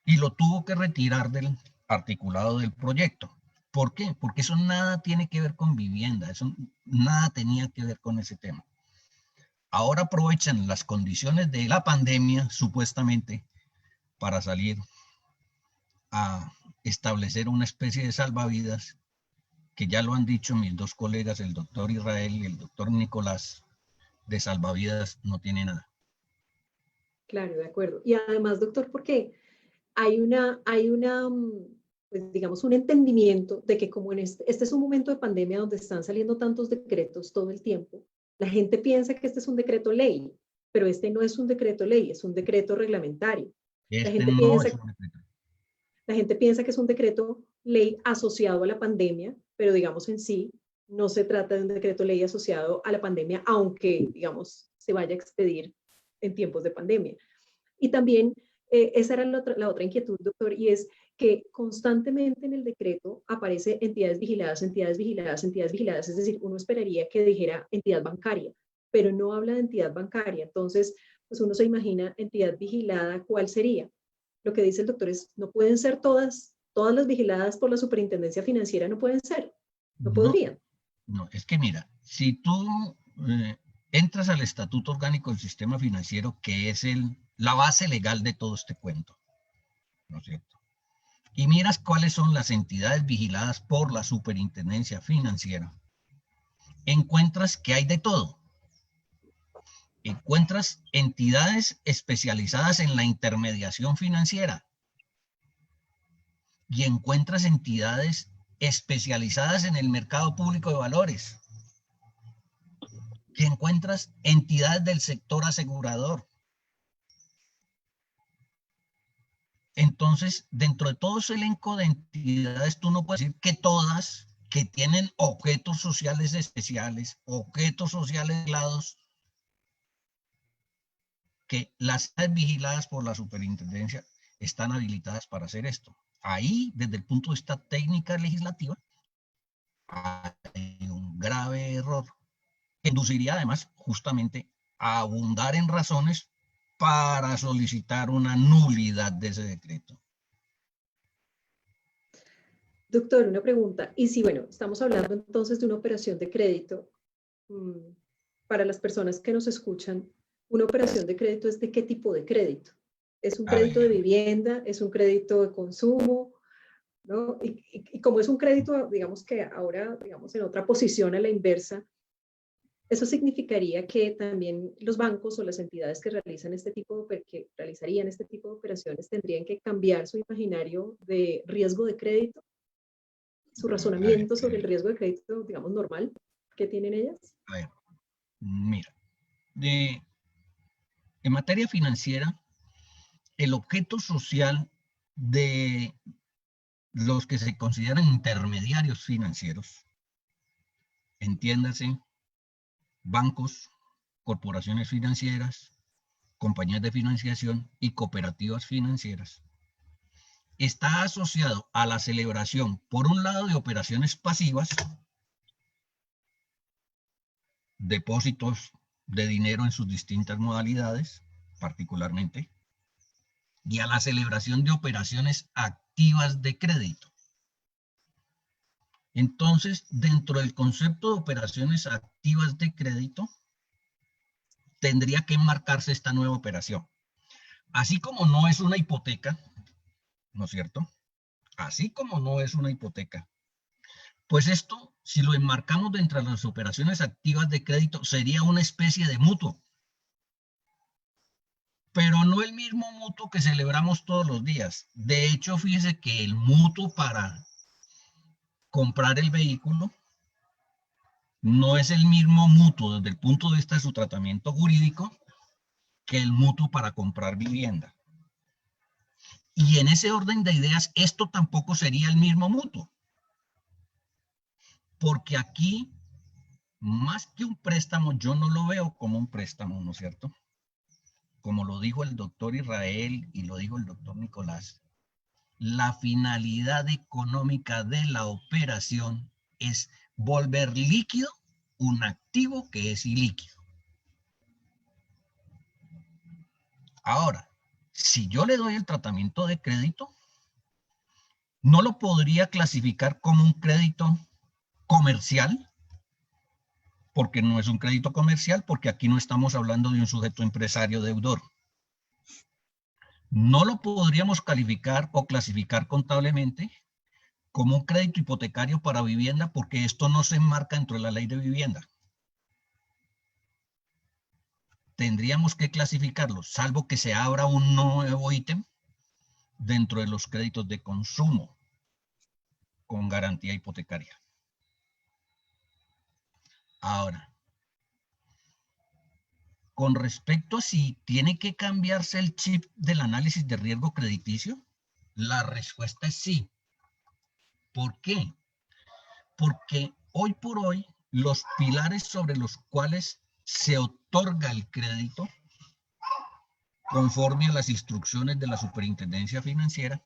Y lo tuvo que retirar del articulado del proyecto. ¿Por qué? Porque eso nada tiene que ver con vivienda, eso nada tenía que ver con ese tema. Ahora aprovechan las condiciones de la pandemia, supuestamente, para salir a establecer una especie de salvavidas, que ya lo han dicho mis dos colegas, el doctor Israel y el doctor Nicolás, de salvavidas no tiene nada. Claro, de acuerdo. Y además, doctor, porque hay pues, digamos, un entendimiento de que como en este es un momento de pandemia donde están saliendo tantos decretos todo el tiempo, la gente piensa que este es un decreto ley, pero este no es un decreto ley, es un decreto reglamentario. La gente piensa que es un decreto ley asociado a la pandemia, pero digamos en sí no se trata de un decreto ley asociado a la pandemia, aunque digamos se vaya a expedir en tiempos de pandemia. Y también esa era la otra inquietud, doctor, y es que constantemente en el decreto aparece entidades vigiladas, entidades vigiladas, entidades vigiladas, es decir, uno esperaría que dijera entidad bancaria, pero no habla de entidad bancaria, entonces pues uno se imagina entidad vigilada, ¿cuál sería? Lo que dice el doctor es, no pueden ser todas las vigiladas por la superintendencia financiera, no pueden ser, no podrían. No, es que mira, si tú entras al Estatuto Orgánico del Sistema Financiero, que es la base legal de todo este cuento, ¿no es cierto? Y miras cuáles son las entidades vigiladas por la superintendencia financiera, encuentras que hay de todo. Encuentras entidades especializadas en la intermediación financiera y encuentras entidades especializadas en el mercado público de valores. Y encuentras entidades del sector asegurador. Entonces, dentro de todo ese elenco de entidades, tú no puedes decir que todas que tienen objetos sociales especiales, objetos sociales aislados, que las vigiladas por la superintendencia están habilitadas para hacer esto. Ahí, desde el punto de vista técnica legislativa, hay un grave error que induciría además justamente a abundar en razones para solicitar una nulidad de ese decreto. Doctor, una pregunta. Y si, bueno, estamos hablando entonces de una operación de crédito, para las personas que nos escuchan, ¿una operación de crédito es de qué tipo de crédito? ¿Es un crédito de vivienda? ¿Es un crédito de consumo? ¿No? Y como es un crédito, digamos que ahora, digamos, en otra posición a la inversa, eso significaría que también los bancos o las entidades que realizarían este tipo de operaciones tendrían que cambiar su imaginario de riesgo de crédito, su razonamiento sobre el riesgo de crédito, digamos, normal que tienen ellas. A ver, mira, en materia financiera, el objeto social de los que se consideran intermediarios financieros, entiéndase, bancos, corporaciones financieras, compañías de financiación y cooperativas financieras, está asociado a la celebración, por un lado, de operaciones pasivas, depósitos de dinero en sus distintas modalidades, particularmente, y a la celebración de operaciones activas de crédito. Entonces, dentro del concepto de operaciones activas de crédito, tendría que enmarcarse esta nueva operación. Así como no es una hipoteca, ¿no es cierto? Así como no es una hipoteca, pues esto, si lo enmarcamos dentro de las operaciones activas de crédito, sería una especie de mutuo. Pero no el mismo mutuo que celebramos todos los días. De hecho, fíjese que el mutuo para comprar el vehículo no es el mismo mutuo desde el punto de vista de su tratamiento jurídico que el mutuo para comprar vivienda. Y en ese orden de ideas, esto tampoco sería el mismo mutuo. Porque aquí, más que un préstamo, yo no lo veo como un préstamo, ¿no es cierto? Como lo dijo el doctor Israel y lo dijo el doctor Nicolás, la finalidad económica de la operación es volver líquido un activo que es ilíquido. Ahora, si yo le doy el tratamiento de crédito, no lo podría clasificar como un crédito comercial, porque no es un crédito comercial, porque aquí no estamos hablando de un sujeto empresario deudor. No lo podríamos calificar o clasificar contablemente como un crédito hipotecario para vivienda, porque esto no se enmarca dentro de la ley de vivienda. Tendríamos que clasificarlo, salvo que se abra un nuevo ítem dentro de los créditos de consumo con garantía hipotecaria. Ahora, con respecto a si tiene que cambiarse el chip del análisis de riesgo crediticio, la respuesta es sí. ¿Por qué? Porque hoy por hoy los pilares sobre los cuales se otorga el crédito, conforme a las instrucciones de la Superintendencia Financiera,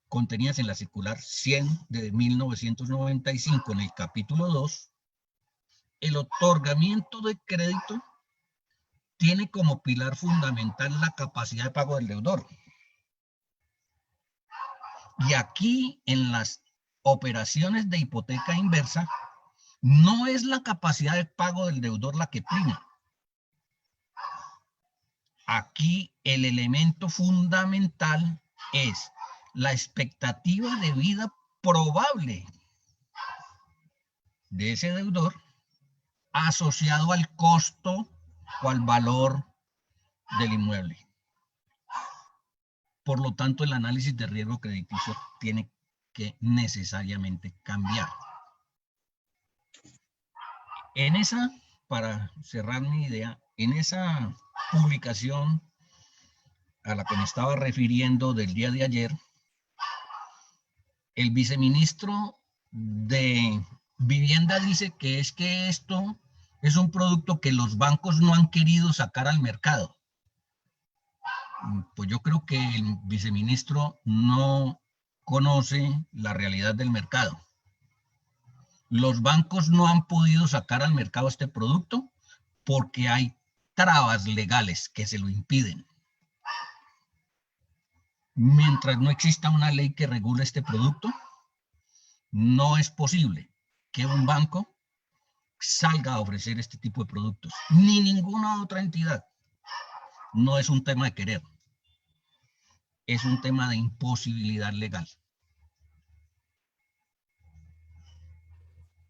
contenidas en la circular 100 de 1995 en el capítulo 2, el otorgamiento de crédito tiene como pilar fundamental la capacidad de pago del deudor. Y aquí en las operaciones de hipoteca inversa, no es la capacidad de pago del deudor la que prima. Aquí el elemento fundamental es la expectativa de vida probable de ese deudor asociado al costo o al valor del inmueble. Por lo tanto, el análisis de riesgo crediticio tiene que necesariamente cambiar. En esa, para cerrar mi idea, en esa publicación a la que me estaba refiriendo del día de ayer, el viceministro de Vivienda dice que esto es un producto que los bancos no han querido sacar al mercado. Pues yo creo que el viceministro no conoce la realidad del mercado. Los bancos no han podido sacar al mercado este producto porque hay trabas legales que se lo impiden. Mientras no exista una ley que regule este producto, no es posible que un banco salga a ofrecer este tipo de productos, ni ninguna otra entidad. No es un tema de querer, es un tema de imposibilidad legal.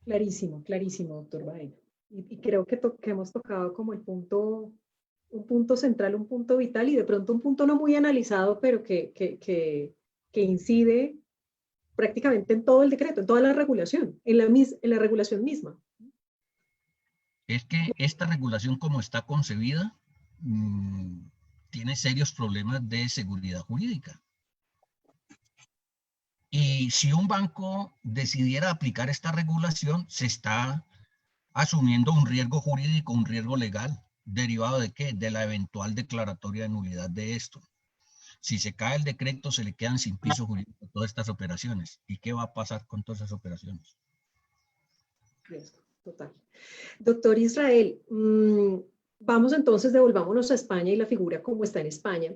Clarísimo, clarísimo, doctor Baena. Y creo que hemos tocado como un punto central, un punto vital y de pronto un punto no muy analizado, pero que incide prácticamente en todo el decreto, en toda la regulación, en la regulación misma. Es que esta regulación como está concebida tiene serios problemas de seguridad jurídica. Y si un banco decidiera aplicar esta regulación, se está asumiendo un riesgo jurídico, un riesgo legal, derivado de ¿qué? De la eventual declaratoria de nulidad de esto. Si se cae el decreto, se le quedan sin piso jurídico todas estas operaciones. ¿Y qué va a pasar con todas esas operaciones? Riesgo, total. Doctor Israel, vamos entonces, devolvámonos a España y la figura como está en España.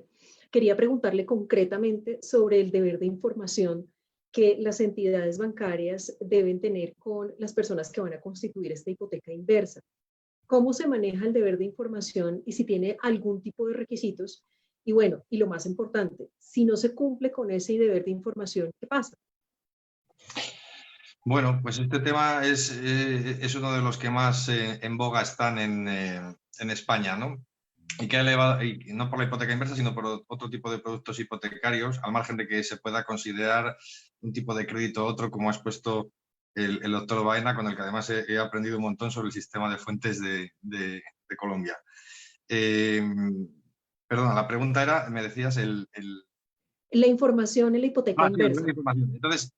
Quería preguntarle concretamente sobre el deber de información que las entidades bancarias deben tener con las personas que van a constituir esta hipoteca inversa. ¿Cómo se maneja el deber de información y si tiene algún tipo de requisitos? Y bueno, y lo más importante, si no se cumple con ese deber de información, ¿qué pasa? Bueno, pues este tema es uno de los que más en boga están en España, ¿no? Y que ha elevado, y no por la hipoteca inversa, sino por otro tipo de productos hipotecarios, al margen de que se pueda considerar un tipo de crédito u otro, como ha expuesto el doctor Baena, con el que además he aprendido un montón sobre el sistema de fuentes de Colombia. Perdona, la pregunta era, me decías, La información en la hipoteca sí, inversa. entonces,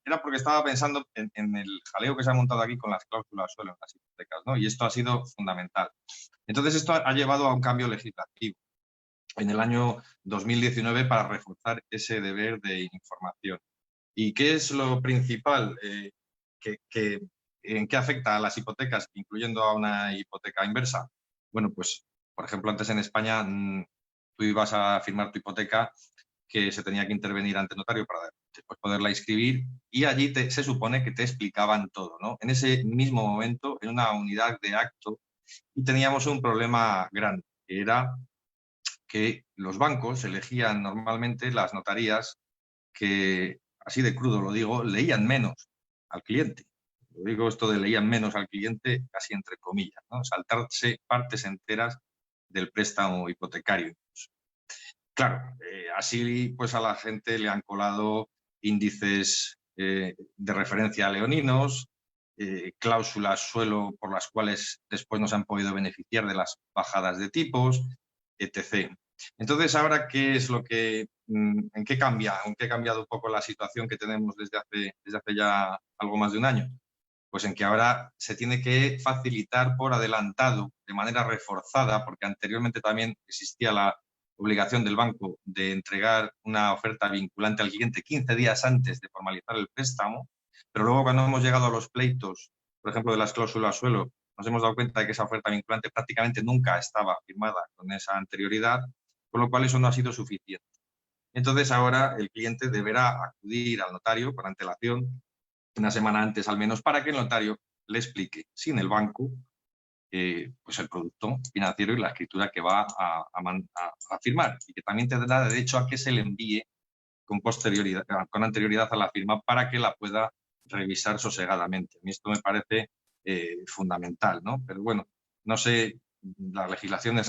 era porque estaba pensando en el jaleo que se ha montado aquí con las cláusulas suelo en las hipotecas, ¿no? Y esto ha sido fundamental. Entonces, esto ha llevado a un cambio legislativo en el año 2019 para reforzar ese deber de información. ¿Y qué es lo principal? ¿En qué afecta a las hipotecas, incluyendo a una hipoteca inversa? Bueno, pues, por ejemplo, antes en España tú ibas a firmar tu hipoteca que se tenía que intervenir ante notario para después poderla inscribir y allí se supone que te explicaban todo, ¿no? En ese mismo momento, en una unidad de acto, y teníamos un problema grande, que era que los bancos elegían normalmente las notarías que, así de crudo lo digo, leían menos al cliente. Lo digo esto de leían menos al cliente casi entre comillas, ¿no? Saltarse partes enteras del préstamo hipotecario. Claro, así pues a la gente le han colado índices de referencia leoninos, cláusulas suelo por las cuales después no se han podido beneficiar de las bajadas de tipos, etc. Entonces, ahora, ¿qué es lo que, en qué cambia? ¿En qué ha cambiado un poco la situación que tenemos desde hace ya algo más de un año? Pues en que ahora se tiene que facilitar por adelantado, de manera reforzada, porque anteriormente también existía la obligación del banco de entregar una oferta vinculante al cliente 15 días antes de formalizar el préstamo, pero luego cuando hemos llegado a los pleitos, por ejemplo, de las cláusulas suelo, nos hemos dado cuenta de que esa oferta vinculante prácticamente nunca estaba firmada con esa anterioridad, con lo cual eso no ha sido suficiente. Entonces ahora el cliente deberá acudir al notario con antelación, una semana antes al menos, para que el notario le explique, sin el banco, pues el producto financiero y la escritura que va a firmar, y que también tendrá derecho a que se le envíe con anterioridad a la firma para que la pueda revisar sosegadamente. A mí esto me parece fundamental, ¿no? Pero bueno, no sé, la legislación es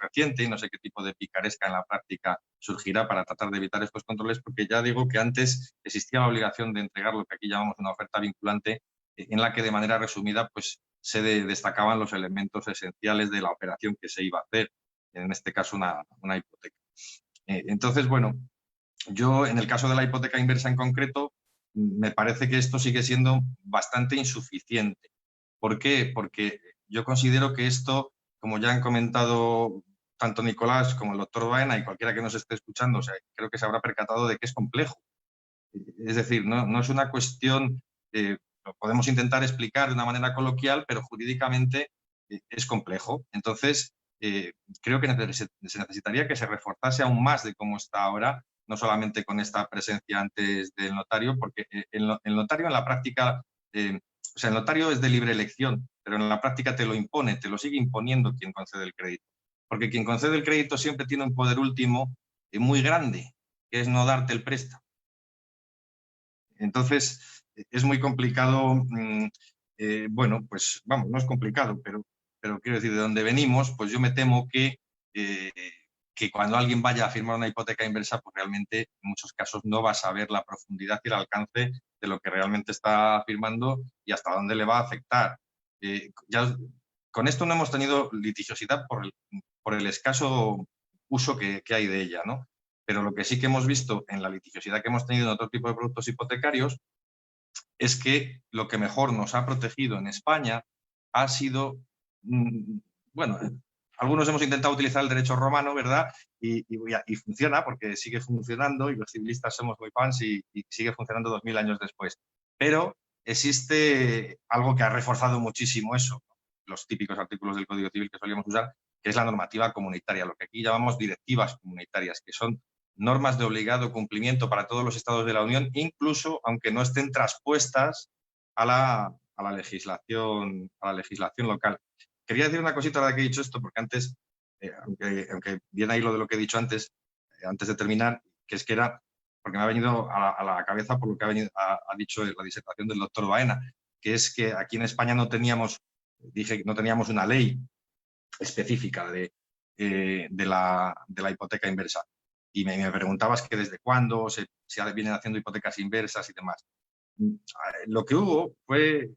reciente y no sé qué tipo de picaresca en la práctica surgirá para tratar de evitar estos controles, porque ya digo que antes existía la obligación de entregar lo que aquí llamamos una oferta vinculante, en la que de manera resumida pues se destacaban los elementos esenciales de la operación que se iba a hacer, en este caso una hipoteca. Entonces, bueno, yo en el caso de la hipoteca inversa en concreto, me parece que esto sigue siendo bastante insuficiente. ¿Por qué? Porque yo considero que esto, como ya han comentado tanto Nicolás como el doctor Baena y cualquiera que nos esté escuchando, o sea, creo que se habrá percatado de que es complejo. Es decir, no es una cuestión, lo podemos intentar explicar de una manera coloquial, pero jurídicamente es complejo. Entonces, creo que se necesitaría que se reforzase aún más de cómo está ahora, no solamente con esta presencia antes del notario, porque el notario en la práctica, o sea, el notario es de libre elección, pero en la práctica te lo impone, te lo sigue imponiendo quien concede el crédito. Porque quien concede el crédito siempre tiene un poder último muy grande, que es no darte el préstamo. Entonces, es muy complicado, bueno, pues vamos, no es complicado, pero quiero decir, de donde venimos, pues yo me temo que cuando alguien vaya a firmar una hipoteca inversa, pues realmente en muchos casos no va a saber la profundidad y el alcance de lo que realmente está firmando y hasta dónde le va a afectar. Con esto no hemos tenido litigiosidad por el escaso uso que hay de ella, ¿no? Pero lo que sí que hemos visto en la litigiosidad que hemos tenido en otro tipo de productos hipotecarios es que lo que mejor nos ha protegido en España ha sido, bueno, algunos hemos intentado utilizar el derecho romano, ¿verdad? Y funciona, porque sigue funcionando y los civilistas somos muy fans y sigue funcionando 2000 años después. Pero existe algo que ha reforzado muchísimo eso, ¿no? Los típicos artículos del Código Civil que solíamos usar, que es la normativa comunitaria, lo que aquí llamamos directivas comunitarias, que son normas de obligado cumplimiento para todos los estados de la Unión, incluso aunque no estén traspuestas a la legislación local. Quería decir una cosita ahora que he dicho esto, porque antes, aunque viene ahí lo de lo que he dicho antes, antes de terminar, que es que era, porque me ha venido a la cabeza por lo que ha dicho la disertación del doctor Baena, que es que aquí en España no teníamos una ley específica de la hipoteca inversa. Y me preguntabas que desde cuándo se vienen haciendo hipotecas inversas y demás. Lo que hubo fue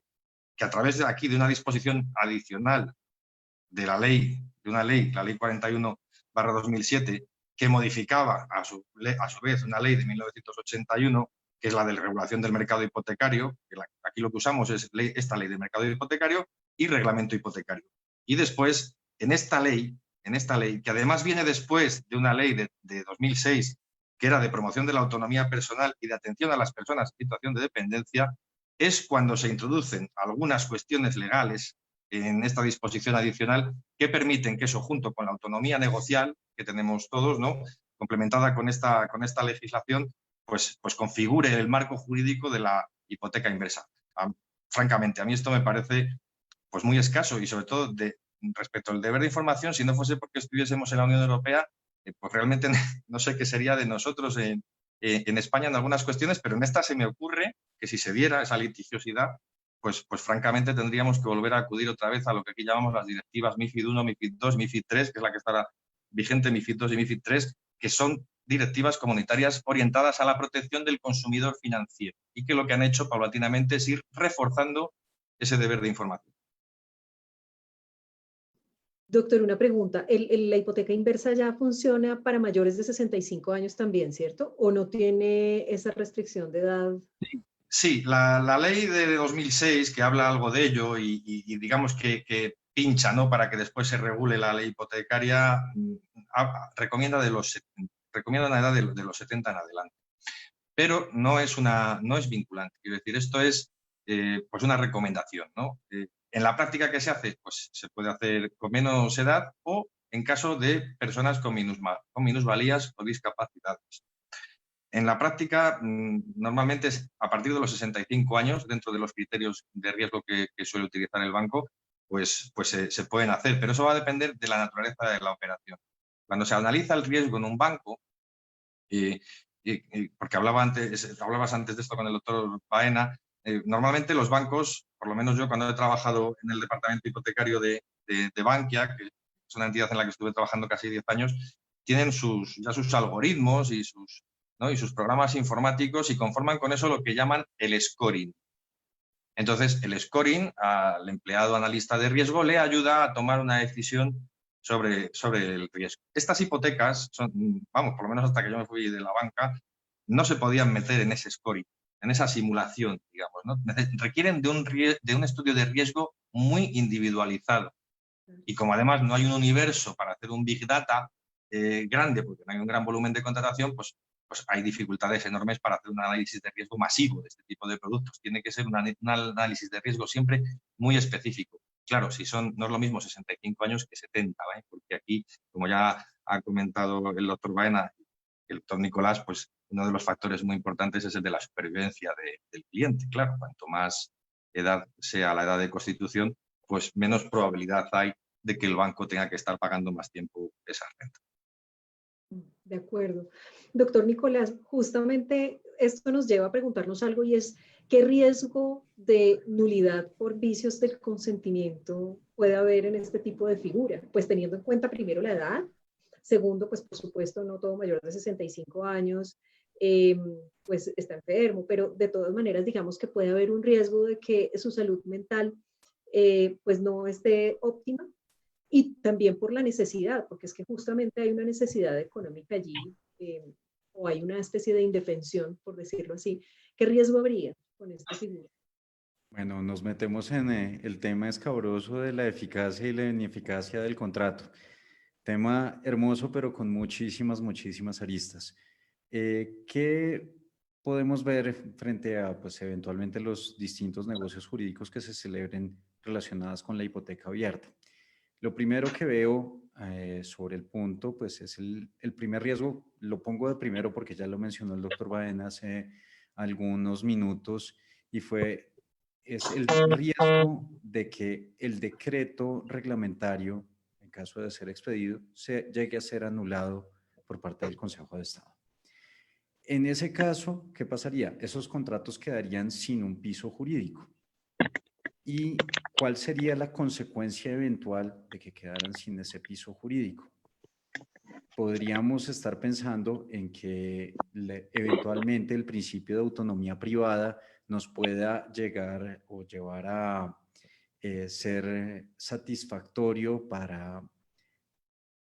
que a través de aquí, de una disposición adicional de la ley 41/2007, que modificaba a su vez una ley de 1981, que es la de regulación del mercado hipotecario, que aquí lo que usamos es esta ley de mercado hipotecario y reglamento hipotecario. Y después, en esta ley, que además viene después de una ley de 2006, que era de promoción de la autonomía personal y de atención a las personas en situación de dependencia, es cuando se introducen algunas cuestiones legales en esta disposición adicional que permiten que eso, junto con la autonomía negocial que tenemos todos, ¿no?, complementada con esta legislación, pues configure el marco jurídico de la hipoteca inversa. Francamente, a mí esto me parece pues muy escaso y sobre todo respecto al deber de información, si no fuese porque estuviésemos en la Unión Europea, pues realmente no sé qué sería de nosotros en España en algunas cuestiones, pero en esta se me ocurre que si se diera esa litigiosidad, pues francamente tendríamos que volver a acudir otra vez a lo que aquí llamamos las directivas MiFID I, MiFID II, MiFID III, que es la que estará vigente, MiFID II y MiFID III, que son directivas comunitarias orientadas a la protección del consumidor financiero y que lo que han hecho paulatinamente es ir reforzando ese deber de información. Doctor, una pregunta. ¿La hipoteca inversa ya funciona para mayores de 65 años también, cierto? ¿O no tiene esa restricción de edad? Sí, la ley de 2006, que habla algo de ello y digamos que pincha, ¿no?, para que después se regule la ley hipotecaria, recomienda una edad de los 70 en adelante. Pero no es vinculante. Quiero decir, esto es pues una recomendación, ¿no? En la práctica que se hace, pues se puede hacer con menos edad o en caso de personas con minusvalías o discapacidades. En la práctica, normalmente es a partir de los 65 años, dentro de los criterios de riesgo que suele utilizar el banco, pues se pueden hacer, pero eso va a depender de la naturaleza de la operación. Cuando se analiza el riesgo en un banco, porque hablabas antes de esto con el doctor Baena, normalmente los bancos, por lo menos yo cuando he trabajado en el departamento hipotecario de Bankia, que es una entidad en la que estuve trabajando casi 10 años, tienen ya sus algoritmos y sus programas informáticos y conforman con eso lo que llaman el scoring. Entonces, el scoring al empleado analista de riesgo le ayuda a tomar una decisión sobre el riesgo. Estas hipotecas, por lo menos hasta que yo me fui de la banca, no se podían meter en ese scoring, en esa simulación, digamos, ¿no? Requieren de un estudio de riesgo muy individualizado. Y como además no hay un universo para hacer un Big Data grande, porque no hay un gran volumen de contratación, pues hay dificultades enormes para hacer un análisis de riesgo masivo de este tipo de productos. Tiene que ser un análisis de riesgo siempre muy específico. Claro, no es lo mismo 65 años que 70, ¿eh? Porque aquí, como ya ha comentado el doctor Baena y el doctor Nicolás, pues uno de los factores muy importantes es el de la supervivencia del cliente. Claro, cuanto más edad sea la edad de constitución, pues menos probabilidad hay de que el banco tenga que estar pagando más tiempo esa renta. De acuerdo. Doctor Nicolás, justamente esto nos lleva a preguntarnos algo y es, ¿qué riesgo de nulidad por vicios del consentimiento puede haber en este tipo de figura? Pues teniendo en cuenta primero la edad, segundo, pues por supuesto no todo mayor de 65 años pues está enfermo, pero de todas maneras digamos que puede haber un riesgo de que su salud mental pues no esté óptima. Y también por la necesidad, porque es que justamente hay una necesidad económica allí, o hay una especie de indefensión, por decirlo así. ¿Qué riesgo habría con esta figura? Bueno, nos metemos en el tema escabroso de la eficacia y la ineficacia del contrato. Tema hermoso, pero con muchísimas aristas. ¿Qué podemos ver frente a, pues, eventualmente los distintos negocios jurídicos que se celebren relacionados con la hipoteca abierta? Lo primero que veo sobre el punto, pues es el primer riesgo, lo pongo de primero porque ya lo mencionó el doctor Baena hace algunos minutos, y es el riesgo de que el decreto reglamentario, en caso de ser expedido, llegue a ser anulado por parte del Consejo de Estado. En ese caso, ¿qué pasaría? Esos contratos quedarían sin un piso jurídico. ¿Y cuál sería la consecuencia eventual de que quedaran sin ese piso jurídico? Podríamos estar pensando en que eventualmente el principio de autonomía privada nos pueda llegar o llevar a ser satisfactorio para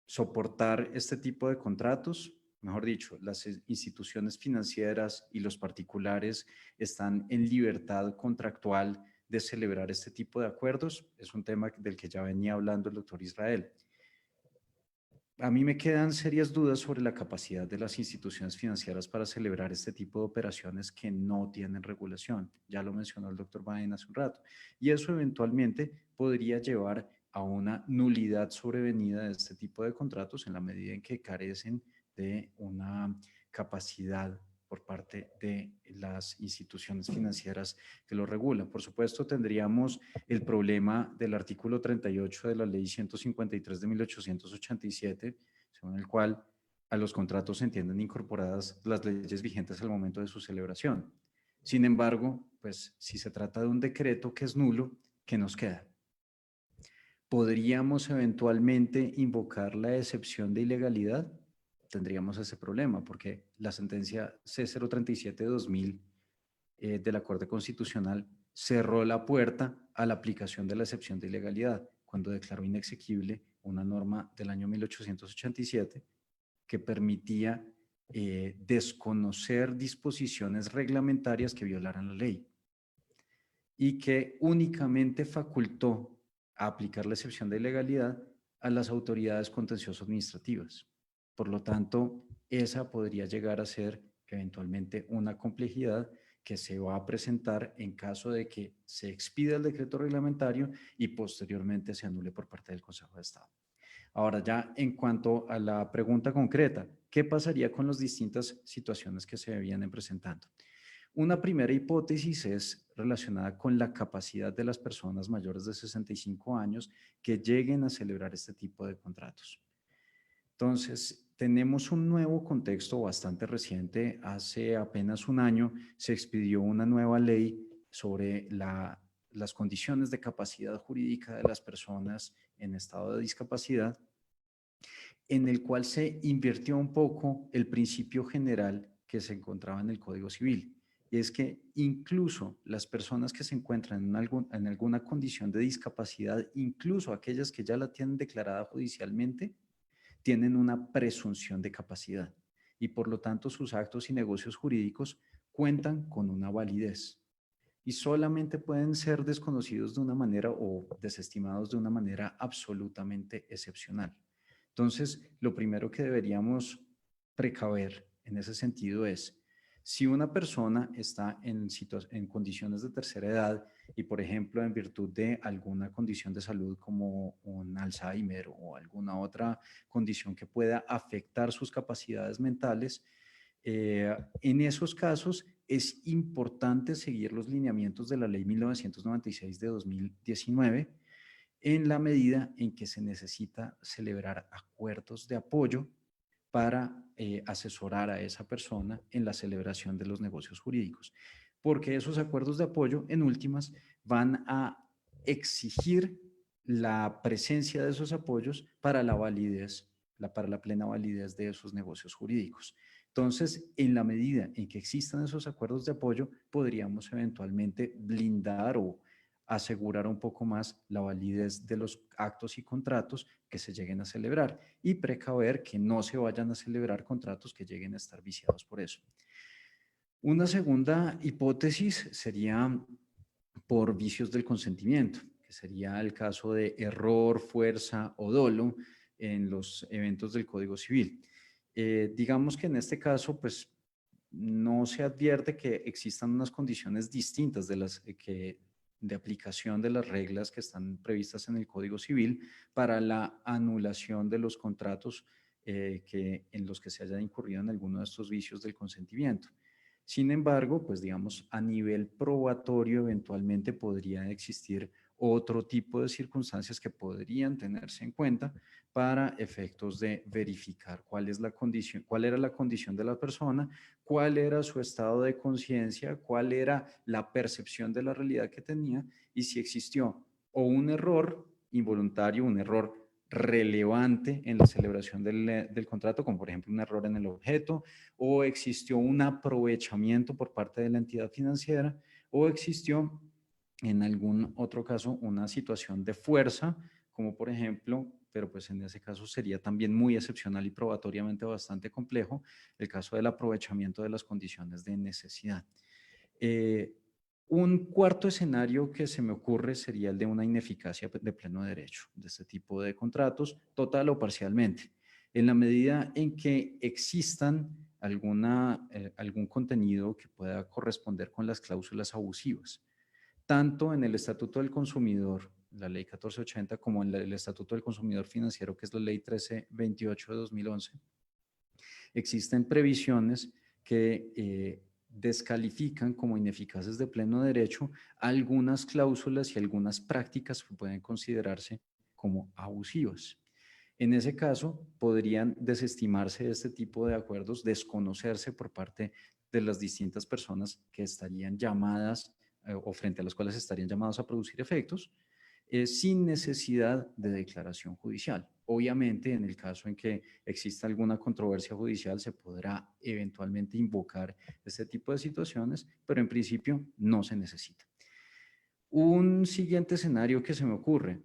soportar este tipo de contratos. Mejor dicho, las instituciones financieras y los particulares están en libertad contractual de celebrar este tipo de acuerdos. Es un tema del que ya venía hablando el doctor Israel. A mí me quedan serias dudas sobre la capacidad de las instituciones financieras para celebrar este tipo de operaciones que no tienen regulación. Ya lo mencionó el doctor Baena hace un rato. Y eso eventualmente podría llevar a una nulidad sobrevenida de este tipo de contratos en la medida en que carecen de una capacidad por parte de las instituciones financieras que lo regulan. Por supuesto, tendríamos el problema del artículo 38 de la ley 153 de 1887, según el cual a los contratos se entienden incorporadas las leyes vigentes al momento de su celebración. Sin embargo, pues si se trata de un decreto que es nulo, ¿qué nos queda? ¿Podríamos eventualmente invocar la excepción de ilegalidad? Tendríamos ese problema porque la sentencia C037 de 2000 de la Corte Constitucional cerró la puerta a la aplicación de la excepción de ilegalidad cuando declaró inexequible una norma del año 1887 que permitía desconocer disposiciones reglamentarias que violaran la ley y que únicamente facultó a aplicar la excepción de ilegalidad a las autoridades contencioso-administrativas. Por lo tanto, esa podría llegar a ser eventualmente una complejidad que se va a presentar en caso de que se expida el decreto reglamentario y posteriormente se anule por parte del Consejo de Estado. Ahora ya en cuanto a la pregunta concreta, ¿qué pasaría con las distintas situaciones que se vienen presentando? Una primera hipótesis es relacionada con la capacidad de las personas mayores de 65 años que lleguen a celebrar este tipo de contratos. Entonces, tenemos un nuevo contexto bastante reciente. Hace apenas un año se expidió una nueva ley sobre las condiciones de capacidad jurídica de las personas en estado de discapacidad, en el cual se invirtió un poco el principio general que se encontraba en el Código Civil. Y es que incluso las personas que se encuentran en alguna condición de discapacidad, incluso aquellas que ya la tienen declarada judicialmente, tienen una presunción de capacidad y por lo tanto sus actos y negocios jurídicos cuentan con una validez y solamente pueden ser desconocidos de una manera o desestimados de una manera absolutamente excepcional. Entonces, lo primero que deberíamos precaver en ese sentido es, si una persona está en condiciones de tercera edad y, por ejemplo, en virtud de alguna condición de salud como un Alzheimer o alguna otra condición que pueda afectar sus capacidades mentales, en esos casos es importante seguir los lineamientos de la Ley 1996 de 2019 en la medida en que se necesita celebrar acuerdos de apoyo para asesorar a esa persona en la celebración de los negocios jurídicos, porque esos acuerdos de apoyo en últimas van a exigir la presencia de esos apoyos para la validez, para la plena validez de esos negocios jurídicos. Entonces, en la medida en que existan esos acuerdos de apoyo, podríamos eventualmente blindar o asegurar un poco más la validez de los actos y contratos que se lleguen a celebrar y precaver que no se vayan a celebrar contratos que lleguen a estar viciados por eso. Una segunda hipótesis sería por vicios del consentimiento, que sería el caso de error, fuerza o dolo en los eventos del Código Civil. Digamos que en este caso, pues, no se advierte que existan unas condiciones distintas de las que de aplicación de las reglas que están previstas en el Código Civil para la anulación de los contratos en los que se haya incurrido en alguno de estos vicios del consentimiento. Sin embargo, pues digamos, a nivel probatorio eventualmente podría existir otro tipo de circunstancias que podrían tenerse en cuenta para efectos de verificar cuál es la condición, cuál era la condición de la persona, cuál era su estado de conciencia, cuál era la percepción de la realidad que tenía y si existió o un error involuntario, un error relevante en la celebración del contrato, como por ejemplo un error en el objeto, o existió un aprovechamiento por parte de la entidad financiera, o existió en algún otro caso una situación de fuerza, como por ejemplo, pero pues en ese caso sería también muy excepcional y probatoriamente bastante complejo, el caso del aprovechamiento de las condiciones de necesidad. Un cuarto escenario que se me ocurre sería el de una ineficacia de pleno derecho de este tipo de contratos, total o parcialmente. En la medida en que existan algún contenido que pueda corresponder con las cláusulas abusivas, tanto en el Estatuto del Consumidor, la Ley 1480, como en el Estatuto del Consumidor Financiero, que es la Ley 1328 de 2011, existen previsiones que descalifican como ineficaces de pleno derecho algunas cláusulas y algunas prácticas que pueden considerarse como abusivas. En ese caso, podrían desestimarse este tipo de acuerdos, desconocerse por parte de las distintas personas que estarían llamadas o frente a las cuales estarían llamados a producir efectos, sin necesidad de declaración judicial. Obviamente, en el caso en que exista alguna controversia judicial, se podrá eventualmente invocar este tipo de situaciones, pero en principio no se necesita. Un siguiente escenario que se me ocurre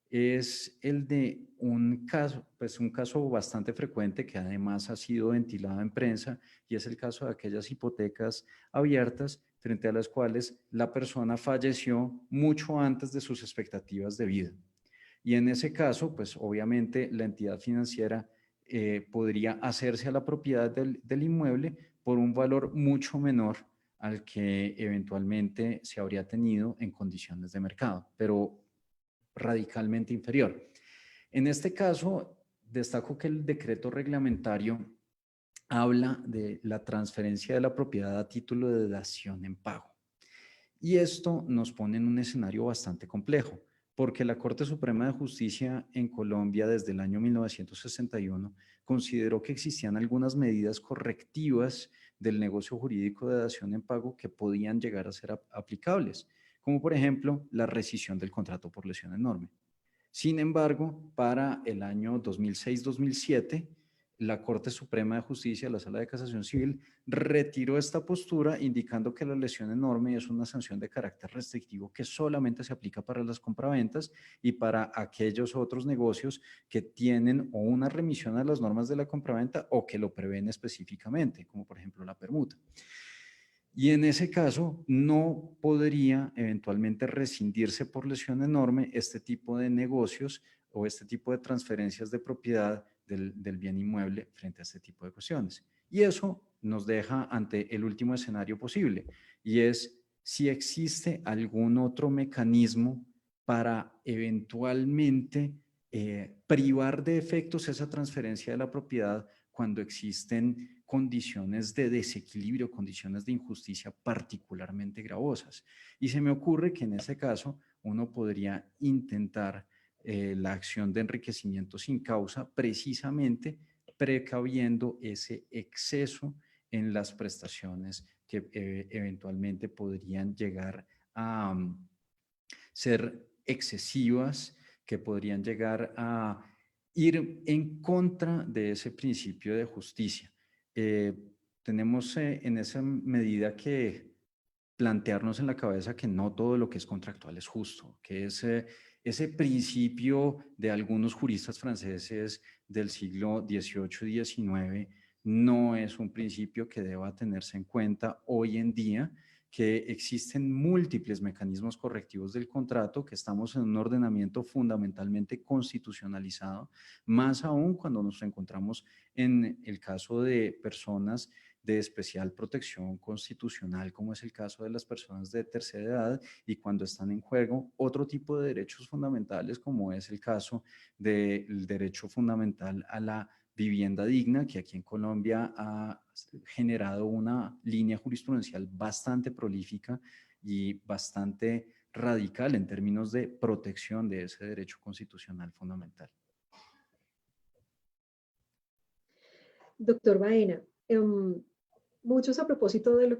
es el de un caso bastante frecuente que además ha sido ventilado en prensa, y es el caso de aquellas hipotecas abiertas frente a las cuales la persona falleció mucho antes de sus expectativas de vida. Y en ese caso, pues obviamente la entidad financiera podría hacerse a la propiedad del inmueble por un valor mucho menor al que eventualmente se habría tenido en condiciones de mercado, pero radicalmente inferior. En este caso, destaco que el decreto reglamentario habla de la transferencia de la propiedad a título de dación en pago. Y esto nos pone en un escenario bastante complejo, porque la Corte Suprema de Justicia en Colombia desde el año 1961 consideró que existían algunas medidas correctivas del negocio jurídico de dación en pago que podían llegar a ser aplicables, como por ejemplo la rescisión del contrato por lesión enorme. Sin embargo, para el año 2006-2007, la Corte Suprema de Justicia, la Sala de Casación Civil, retiró esta postura indicando que la lesión enorme es una sanción de carácter restrictivo que solamente se aplica para las compraventas y para aquellos otros negocios que tienen o una remisión a las normas de la compraventa o que lo prevén específicamente, como por ejemplo la permuta. Y en ese caso no podría eventualmente rescindirse por lesión enorme este tipo de negocios o este tipo de transferencias de propiedad del bien inmueble frente a este tipo de cuestiones. Y eso nos deja ante el último escenario posible, y es si existe algún otro mecanismo para eventualmente privar de efectos esa transferencia de la propiedad cuando existen condiciones de desequilibrio, condiciones de injusticia particularmente gravosas. Y se me ocurre que en ese caso uno podría intentar la acción de enriquecimiento sin causa, precisamente precaviendo ese exceso en las prestaciones que eventualmente podrían llegar a ser excesivas, que podrían llegar a ir en contra de ese principio de justicia. Tenemos en esa medida que plantearnos en la cabeza que no todo lo que es contractual es justo, que ese principio de algunos juristas franceses del siglo XVIII y XIX no es un principio que deba tenerse en cuenta hoy en día, que existen múltiples mecanismos correctivos del contrato, que estamos en un ordenamiento fundamentalmente constitucionalizado, más aún cuando nos encontramos en el caso de personas de especial protección constitucional, como es el caso de las personas de tercera edad, y cuando están en juego otro tipo de derechos fundamentales, como es el caso del derecho fundamental a la vivienda digna, que aquí en Colombia ha generado una línea jurisprudencial bastante prolífica y bastante radical en términos de protección de ese derecho constitucional fundamental. Doctor Baena, muchos a propósito de lo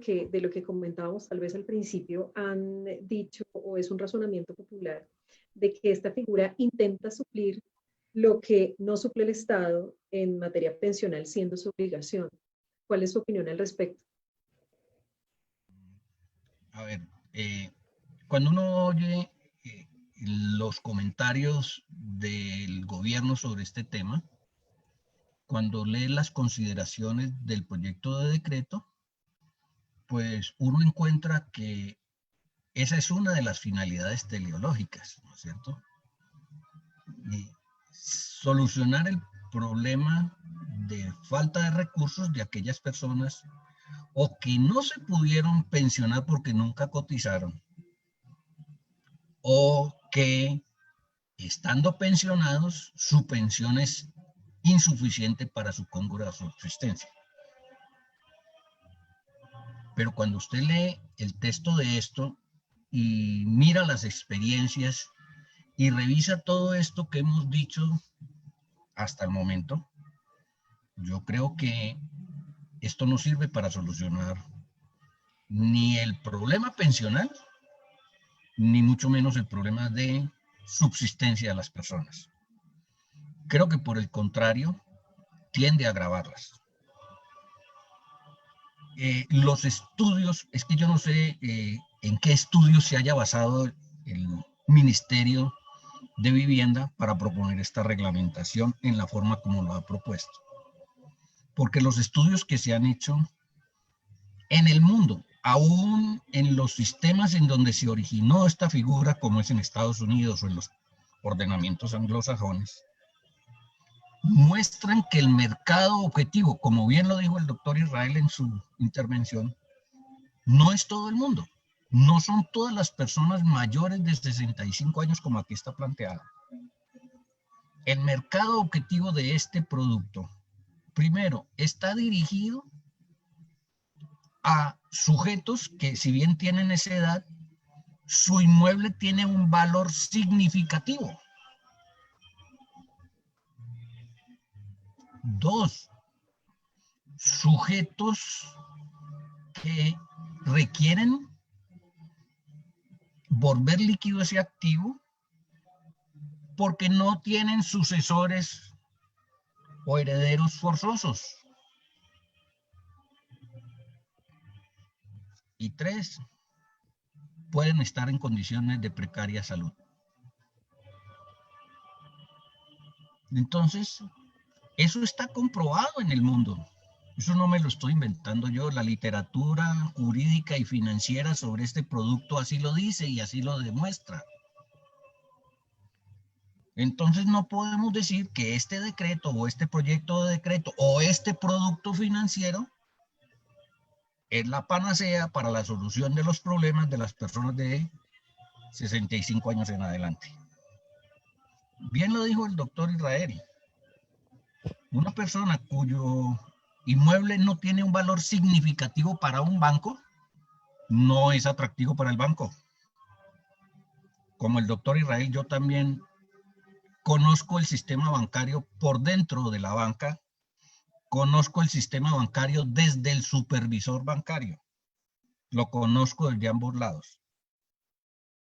que comentábamos tal vez al principio han dicho, o es un razonamiento popular, de que esta figura intenta suplir lo que no suple el Estado en materia pensional, siendo su obligación. ¿Cuál es su opinión al respecto? A ver, cuando uno oye los comentarios del gobierno sobre este tema, cuando lee las consideraciones del proyecto de decreto, pues uno encuentra que esa es una de las finalidades teleológicas, ¿no es cierto? Y solucionar el problema de falta de recursos de aquellas personas o que no se pudieron pensionar porque nunca cotizaron, o que estando pensionados su pensión es insuficiente para su cómoda subsistencia. Pero cuando usted lee el texto de esto y mira las experiencias y revisa todo esto que hemos dicho hasta el momento, yo creo que esto no sirve para solucionar ni el problema pensional, ni mucho menos el problema de subsistencia de las personas. Creo que por el contrario, tiende a agravarlas. Los estudios, es que yo no sé en qué estudios se haya basado el Ministerio de Vivienda para proponer esta reglamentación en la forma como lo ha propuesto. Porque los estudios que se han hecho en el mundo, aún en los sistemas en donde se originó esta figura, como es en Estados Unidos o en los ordenamientos anglosajones, muestran que el mercado objetivo, como bien lo dijo el doctor Israel en su intervención, no es todo el mundo. No son todas las personas mayores de 65 años como aquí está planteado. El mercado objetivo de este producto, primero, está dirigido a sujetos que, si bien tienen esa edad, su inmueble tiene un valor significativo. Dos, sujetos que requieren volver líquido ese activo porque no tienen sucesores o herederos forzosos. Y tres, pueden estar en condiciones de precaria salud. Entonces, eso está comprobado en el mundo. Eso no me lo estoy inventando yo. La literatura jurídica y financiera sobre este producto así lo dice y así lo demuestra. Entonces no podemos decir que este decreto o este proyecto de decreto o este producto financiero es la panacea para la solución de los problemas de las personas de 65 años en adelante. Bien lo dijo el doctor Israel. Una persona cuyo inmueble no tiene un valor significativo para un banco, no es atractivo para el banco. Como el doctor Israel, yo también conozco el sistema bancario por dentro de la banca, conozco el sistema bancario desde el supervisor bancario, lo conozco desde ambos lados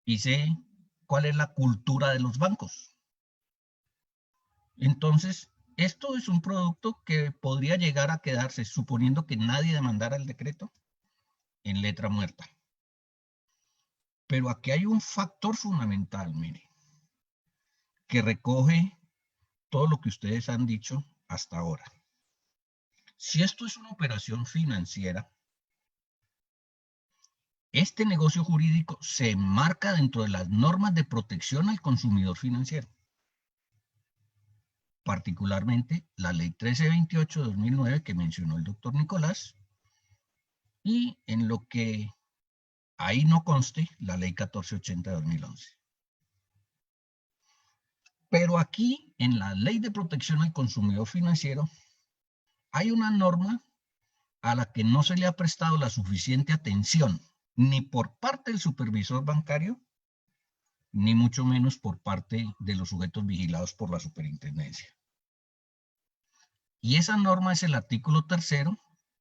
y sé cuál es la cultura de los bancos. Entonces, esto es un producto que podría llegar a quedarse, suponiendo que nadie demandara el decreto, en letra muerta. Pero aquí hay un factor fundamental, mire, que recoge todo lo que ustedes han dicho hasta ahora. Si esto es una operación financiera, este negocio jurídico se enmarca dentro de las normas de protección al consumidor financiero. Particularmente la ley 1328 de 2009 que mencionó el doctor Nicolás y en lo que ahí no conste la ley 1480 de 2011. Pero aquí, en la ley de protección al consumidor financiero, hay una norma a la que no se le ha prestado la suficiente atención, ni por parte del supervisor bancario, ni mucho menos por parte de los sujetos vigilados por la superintendencia. Y esa norma es el artículo 3º,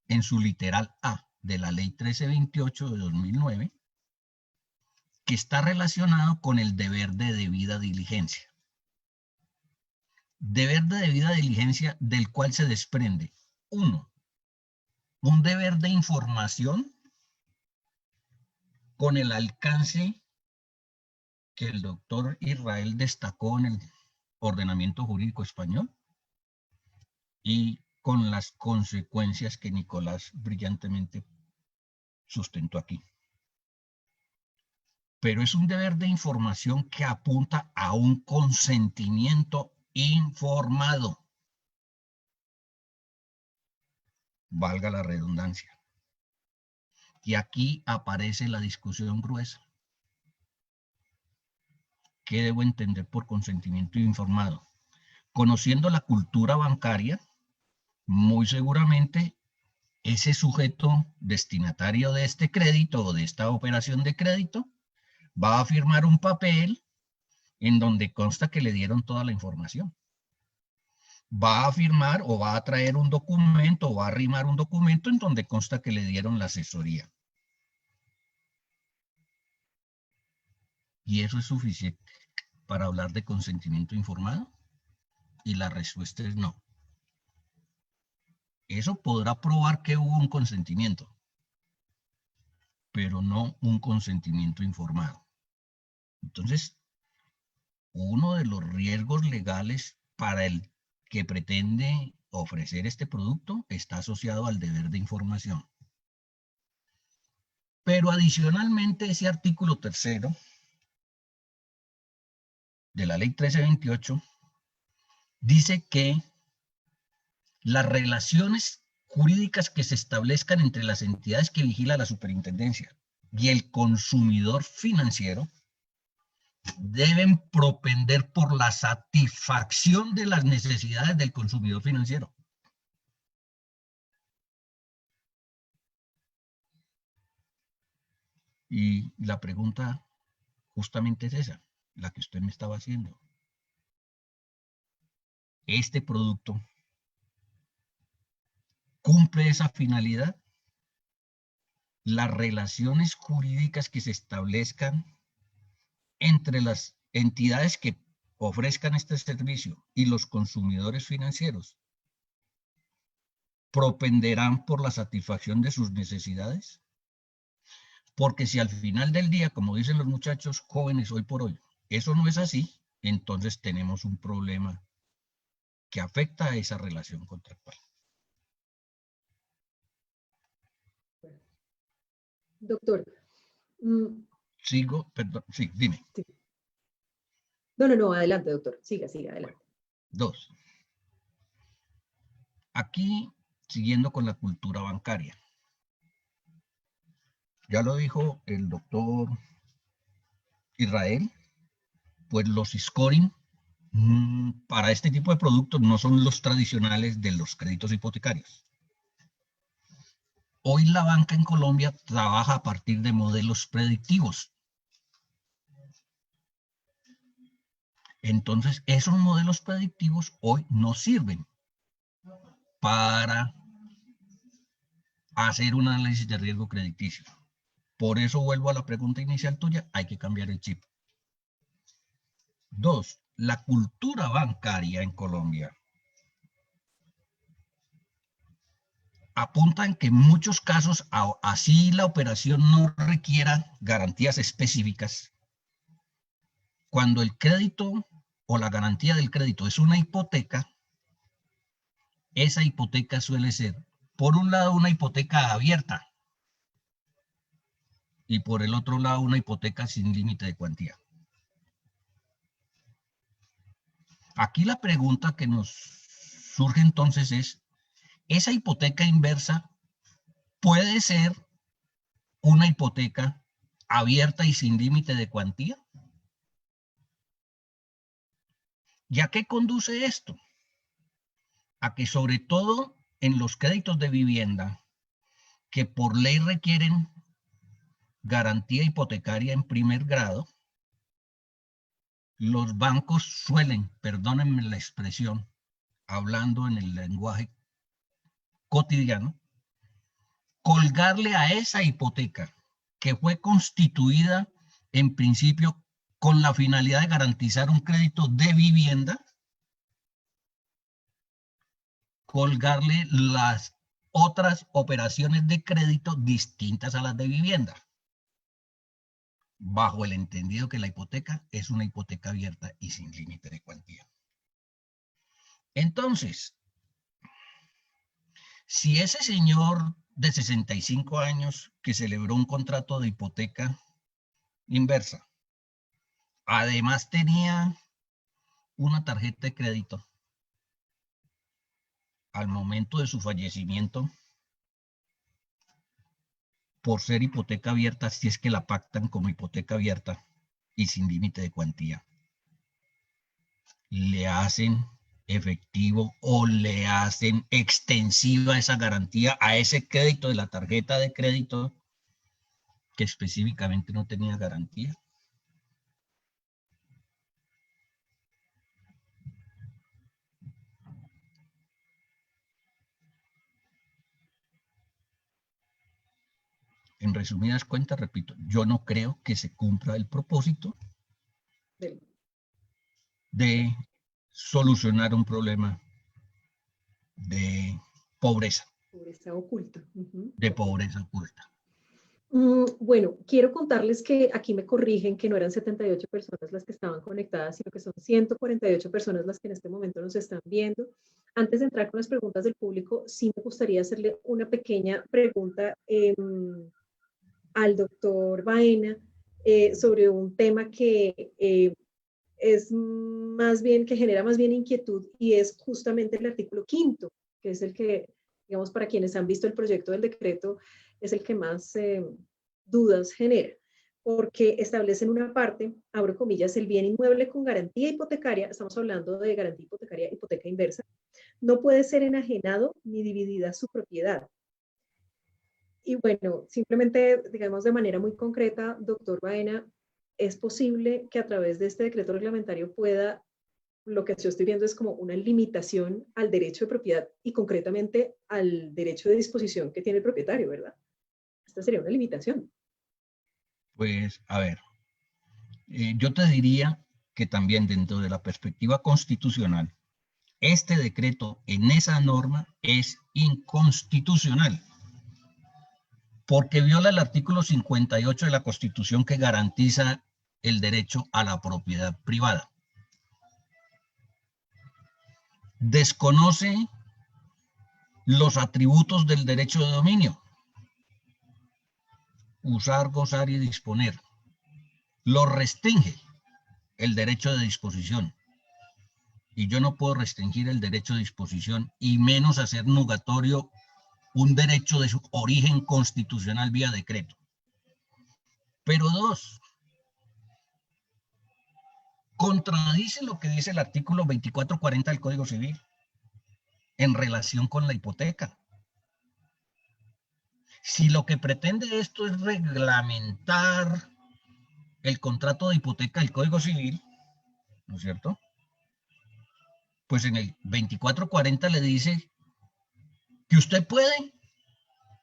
en su literal A, de la ley 1328 de 2009, que está relacionado con el deber de debida diligencia. Deber de debida diligencia del cual se desprende, 1, un deber de información con el alcance que el doctor Israel destacó en el ordenamiento jurídico español y con las consecuencias que Nicolás brillantemente sustentó aquí. Pero es un deber de información que apunta a un consentimiento informado. Valga la redundancia. Y aquí aparece la discusión gruesa. ¿Qué debo entender por consentimiento informado? Conociendo la cultura bancaria, muy seguramente ese sujeto destinatario de este crédito o de esta operación de crédito va a firmar un papel en donde consta que le dieron toda la información. Va a firmar o va a traer un documento o va a arrimar un documento en donde consta que le dieron la asesoría. ¿Y eso es suficiente para hablar de consentimiento informado? Y la respuesta es no. Eso podrá probar que hubo un consentimiento, pero no un consentimiento informado. Entonces, uno de los riesgos legales para el que pretende ofrecer este producto está asociado al deber de información. Pero adicionalmente ese artículo 3º de la ley 1328 dice que las relaciones jurídicas que se establezcan entre las entidades que vigila la superintendencia y el consumidor financiero deben propender por la satisfacción de las necesidades del consumidor financiero. Y la pregunta justamente es esa, la que usted me estaba haciendo. ¿Este producto cumple esa finalidad? Las relaciones jurídicas que se establezcan entre las entidades que ofrezcan este servicio y los consumidores financieros propenderán por la satisfacción de sus necesidades. Porque si al final del día, como dicen los muchachos jóvenes hoy por hoy, eso no es así, entonces tenemos un problema que afecta a esa relación contractual. Doctor. Sigo, perdón, sí, dime. Sí. No, adelante, doctor. Siga, adelante. 2. Aquí, siguiendo con la cultura bancaria. Ya lo dijo el doctor Israel, pues los scoring para este tipo de productos no son los tradicionales de los créditos hipotecarios. Hoy la banca en Colombia trabaja a partir de modelos predictivos. Entonces, esos modelos predictivos hoy no sirven para hacer un análisis de riesgo crediticio. Por eso vuelvo a la pregunta inicial tuya, hay que cambiar el chip. 2. La cultura bancaria en Colombia apunta en que en muchos casos, así la operación no requiera garantías específicas, cuando el crédito o la garantía del crédito es una hipoteca, esa hipoteca suele ser, por un lado, una hipoteca abierta y por el otro lado, una hipoteca sin límite de cuantía. Aquí la pregunta que nos surge entonces es, ¿esa hipoteca inversa puede ser una hipoteca abierta y sin límite de cuantía? ¿Y a qué conduce esto? A que sobre todo en los créditos de vivienda, que por ley requieren garantía hipotecaria en primer grado, los bancos suelen, perdónenme la expresión, hablando en el lenguaje cotidiano, colgarle a esa hipoteca que fue constituida en principio con la finalidad de garantizar un crédito de vivienda, colgarle las otras operaciones de crédito distintas a las de vivienda, bajo el entendido que la hipoteca es una hipoteca abierta y sin límite de cuantía. Entonces, si ese señor de 65 años que celebró un contrato de hipoteca inversa, además tenía una tarjeta de crédito, al momento de su fallecimiento, por ser hipoteca abierta, si es que la pactan como hipoteca abierta y sin límite de cuantía, le hacen efectivo o le hacen extensiva esa garantía a ese crédito de la tarjeta de crédito que específicamente no tenía garantía. En resumidas cuentas, repito, yo no creo que se cumpla el propósito de solucionar un problema de pobreza. Pobreza oculta. De pobreza oculta. Bueno, quiero contarles que aquí me corrigen que no eran 78 personas las que estaban conectadas, sino que son 148 personas las que en este momento nos están viendo. Antes de entrar con las preguntas del público, sí me gustaría hacerle una pequeña pregunta al doctor Baena sobre un tema que es más bien, que genera más bien inquietud, y es justamente el artículo 5º, que es el que, digamos, para quienes han visto el proyecto del decreto, es el que más dudas genera, porque establece en una parte, abro comillas, el bien inmueble con garantía hipotecaria, estamos hablando de garantía hipotecaria, hipoteca inversa, no puede ser enajenado ni dividida su propiedad. Y bueno, simplemente, digamos de manera muy concreta, doctor Baena, ¿es posible que a través de este decreto reglamentario pueda, lo que yo estoy viendo es como una limitación al derecho de propiedad y concretamente al derecho de disposición que tiene el propietario, ¿verdad? Esta sería una limitación. Pues, a ver, yo te diría que también dentro de la perspectiva constitucional, este decreto en esa norma es inconstitucional, porque viola el artículo 58 de la Constitución que garantiza el derecho a la propiedad privada. Desconoce los atributos del derecho de dominio: usar, gozar y disponer. Lo restringe el derecho de disposición. Y yo no puedo restringir el derecho de disposición y menos hacer nugatorio un derecho de su origen constitucional vía decreto. Pero dos, contradice lo que dice el artículo 2440 del Código Civil en relación con la hipoteca. Si lo que pretende esto es reglamentar el contrato de hipoteca del Código Civil, ¿no es cierto? Pues en el 2440 le dice que usted puede,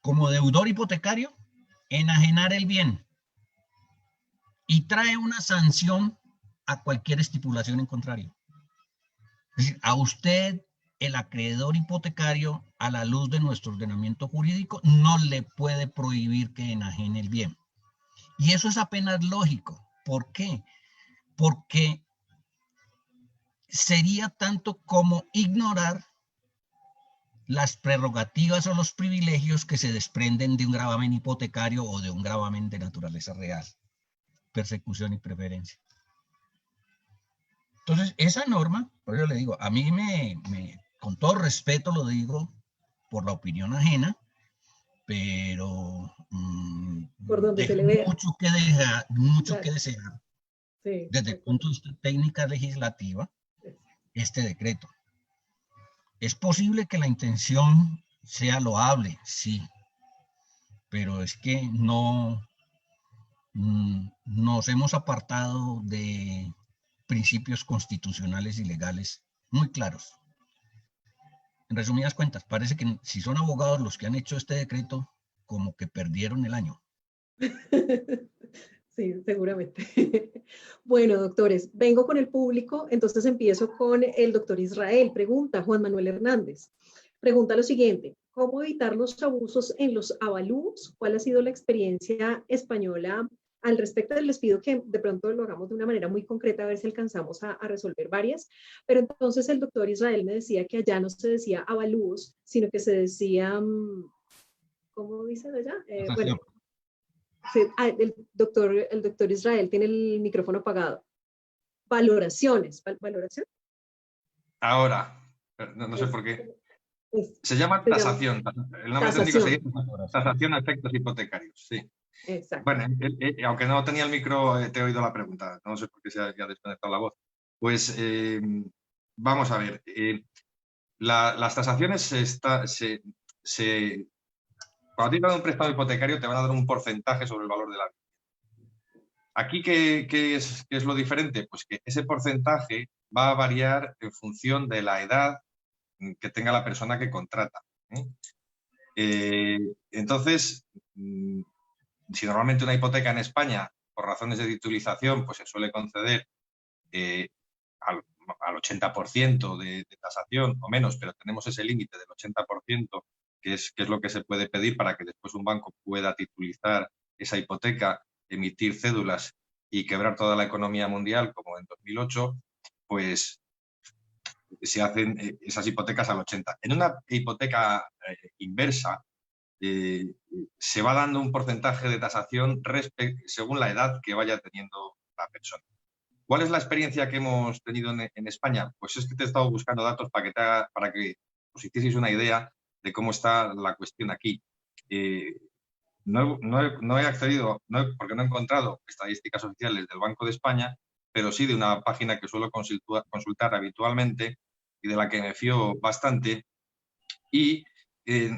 como deudor hipotecario, enajenar el bien y trae una sanción a cualquier estipulación en contrario. Es decir, a usted, el acreedor hipotecario, a la luz de nuestro ordenamiento jurídico, no le puede prohibir que enajene el bien. Y eso es apenas lógico. ¿Por qué? Porque sería tanto como ignorar las prerrogativas o los privilegios que se desprenden de un gravamen hipotecario o de un gravamen de naturaleza real, persecución y preferencia. Entonces, esa norma, por eso le digo, a mí con todo respeto lo digo por la opinión ajena, pero Por donde se deja le vea. mucho Claro. que desear Sí, desde de el acuerdo. punto de vista técnica legislativa este decreto. Es posible que la intención sea loable, sí, pero es que nos hemos apartado de principios constitucionales y legales muy claros. En resumidas cuentas, parece que si son abogados los que han hecho este decreto, como que perdieron el año. Sí, seguramente. Bueno, doctores, vengo con el público, entonces empiezo con el doctor Israel. Pregunta Juan Manuel Hernández. Pregunta lo siguiente: ¿cómo evitar los abusos en los avalúos? ¿Cuál ha sido la experiencia española al respecto? Les pido que de pronto lo hagamos de una manera muy concreta, a ver si alcanzamos a resolver varias. Pero entonces el doctor Israel me decía que allá no se decía avalúos, sino que se decía, ¿cómo dicen allá? Bueno, sí, el doctor Israel tiene el micrófono apagado. Valoraciones. ¿Valoración? Ahora, no sé Es, por qué. es, Se llama se llama tasación. El nombre técnico sería tasación. tasación a efectos hipotecarios. Sí. Exacto. Bueno, aunque no tenía el micro, te he oído la pregunta. No sé por qué se ha desconectado la voz. Pues vamos a ver. Las tasaciones cuando te dan un préstamo hipotecario te van a dar un porcentaje sobre el valor de la vivienda. Aquí, ¿qué es lo diferente? Pues que ese porcentaje va a variar en función de la edad que tenga la persona que contrata. Entonces, si normalmente una hipoteca en España, por razones de titulización, pues se suele conceder al 80% de tasación o menos, pero tenemos ese límite del 80%, que es lo que se puede pedir para que después un banco pueda titulizar esa hipoteca, emitir cédulas y quebrar toda la economía mundial, como en 2008, pues se hacen esas hipotecas al 80%. En una hipoteca inversa, se va dando un porcentaje de tasación según la edad que vaya teniendo la persona. ¿Cuál es la experiencia que hemos tenido en España? Pues es que te he estado buscando datos para que os hicieseis una idea de cómo está la cuestión aquí. No he accedido, porque no he encontrado estadísticas oficiales del Banco de España, pero sí de una página que suelo consultar habitualmente y de la que me fío bastante. Y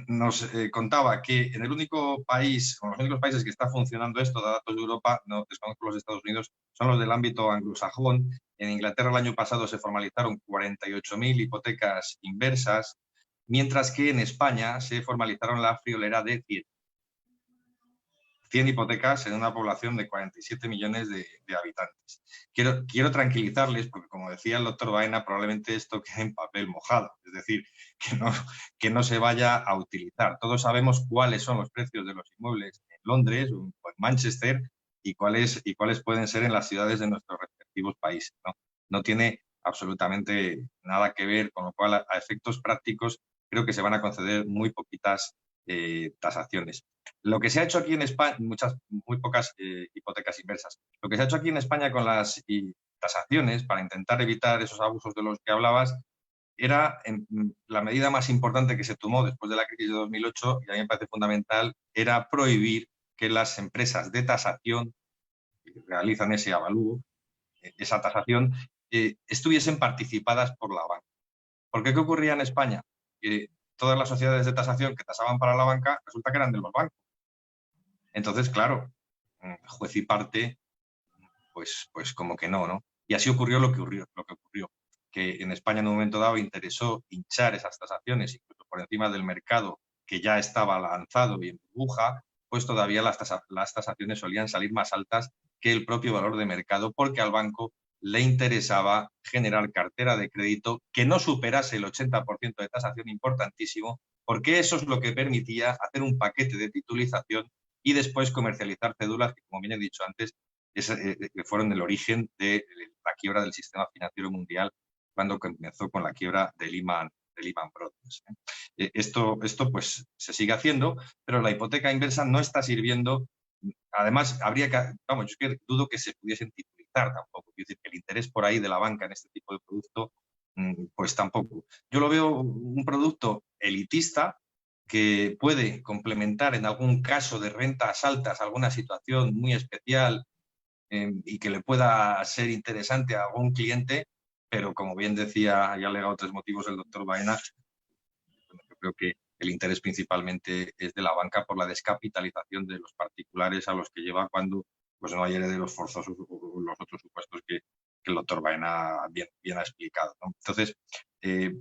nos contaba que en el único país, o los únicos países que está funcionando esto, de datos de Europa, no desconozco los Estados Unidos, son los del ámbito anglosajón. En Inglaterra el año pasado se formalizaron 48.000 hipotecas inversas, mientras que en España se formalizaron la friolera de 100 hipotecas en una población de 47 millones de habitantes. Quiero tranquilizarles, porque como decía el doctor Baena, probablemente esto quede en papel mojado, es decir, que no se vaya a utilizar. Todos sabemos cuáles son los precios de los inmuebles en Londres o en Manchester y cuáles pueden ser en las ciudades de nuestros respectivos países, ¿no? No tiene absolutamente nada que ver, con lo cual a efectos prácticos creo que se van a conceder muy poquitas tasaciones. Lo que se ha hecho aquí en España, muy pocas hipotecas inversas, lo que se ha hecho aquí en España con las tasaciones para intentar evitar esos abusos de los que hablabas, era la medida más importante que se tomó después de la crisis de 2008, y a mí me parece fundamental, era prohibir que las empresas de tasación que realizan ese avalúo, esa tasación, estuviesen participadas por la banca. Porque ¿qué ocurría en España? Que todas las sociedades de tasación que tasaban para la banca resulta que eran de los bancos. Entonces, claro, juez y parte, pues como que no. Y así ocurrió lo que ocurrió, que en España en un momento dado interesó hinchar esas tasaciones, incluso por encima del mercado que ya estaba lanzado y en burbuja, pues todavía las tasaciones solían salir más altas que el propio valor de mercado, porque al banco le interesaba generar cartera de crédito que no superase el 80% de tasación, importantísimo, porque eso es lo que permitía hacer un paquete de titulización y después comercializar cédulas que, como bien he dicho antes, fueron el origen de la quiebra del sistema financiero mundial cuando comenzó con la quiebra de Lehman Brothers. Esto pues se sigue haciendo, pero la hipoteca inversa no está sirviendo. Además, yo dudo que se pudiesen titulizar tampoco. Es decir, que el interés por ahí de la banca en este tipo de producto, pues tampoco. Yo lo veo un producto elitista que puede complementar en algún caso de rentas altas alguna situación muy especial y que le pueda ser interesante a algún cliente, pero como bien decía y ha alegado 3 motivos el doctor Baena, yo creo que el interés principalmente es de la banca por la descapitalización de los particulares a los que lleva cuando pues, no hay herederos forzosos o los otros supuestos que el doctor Baena bien ha explicado, ¿no? Entonces,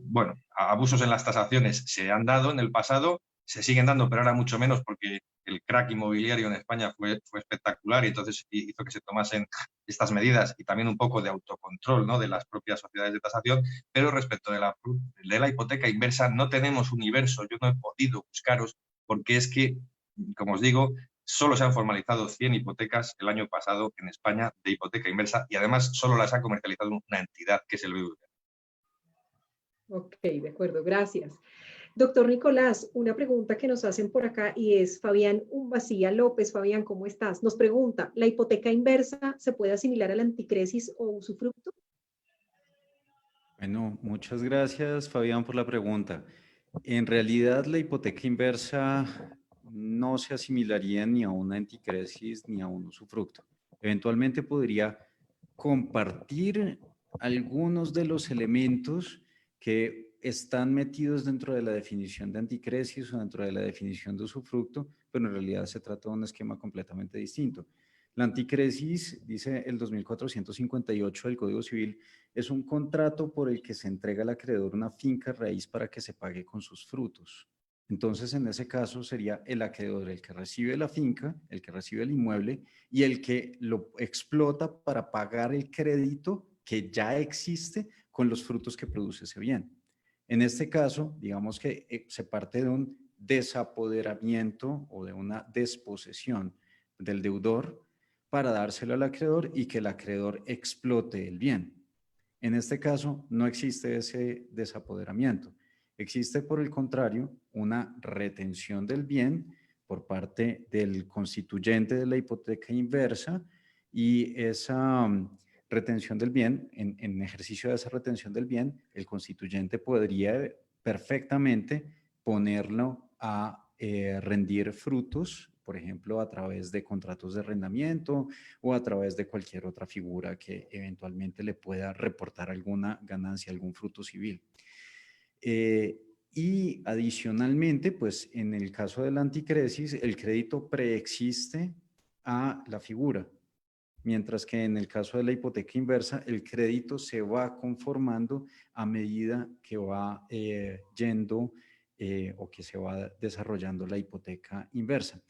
bueno, abusos en las tasaciones se han dado en el pasado, se siguen dando, pero ahora mucho menos porque el crack inmobiliario en España fue espectacular y entonces hizo que se tomasen estas medidas y también un poco de autocontrol, ¿no?, de las propias sociedades de tasación. Pero respecto de la hipoteca inversa no tenemos universo, yo no he podido buscaros porque es que, como os digo, solo se han formalizado 100 hipotecas el año pasado en España de hipoteca inversa y además solo las ha comercializado una entidad que es el BBVA. Ok, de acuerdo, gracias. Doctor Nicolás, una pregunta que nos hacen por acá y es Fabián Umbasía López. Fabián, ¿cómo estás? Nos pregunta, ¿la hipoteca inversa se puede asimilar al anticresis o usufructo? Bueno, muchas gracias, Fabián, por la pregunta. En realidad, la hipoteca inversa no se asimilaría ni a una anticresis ni a un usufructo. Eventualmente podría compartir algunos de los elementos que están metidos dentro de la definición de anticresis o dentro de la definición de usufructo, pero en realidad se trata de un esquema completamente distinto. La anticresis, dice el 2458 del Código Civil, es un contrato por el que se entrega al acreedor una finca raíz para que se pague con sus frutos. Entonces, en ese caso sería el acreedor el que recibe la finca, el que recibe el inmueble y el que lo explota para pagar el crédito que ya existe con los frutos que produce ese bien. En este caso, digamos que se parte de un desapoderamiento o de una desposesión del deudor para dárselo al acreedor y que el acreedor explote el bien. En este caso, no existe ese desapoderamiento. Existe, por el contrario, una retención del bien por parte del constituyente de la hipoteca inversa y esa retención del bien, en ejercicio de esa retención del bien, el constituyente podría perfectamente ponerlo a rendir frutos, por ejemplo, a través de contratos de arrendamiento o a través de cualquier otra figura que eventualmente le pueda reportar alguna ganancia, algún fruto civil. Y adicionalmente, pues en el caso de la anticresis, el crédito preexiste a la figura, mientras que en el caso de la hipoteca inversa, el crédito se va conformando a medida que va yendo o que se va desarrollando la hipoteca inversa.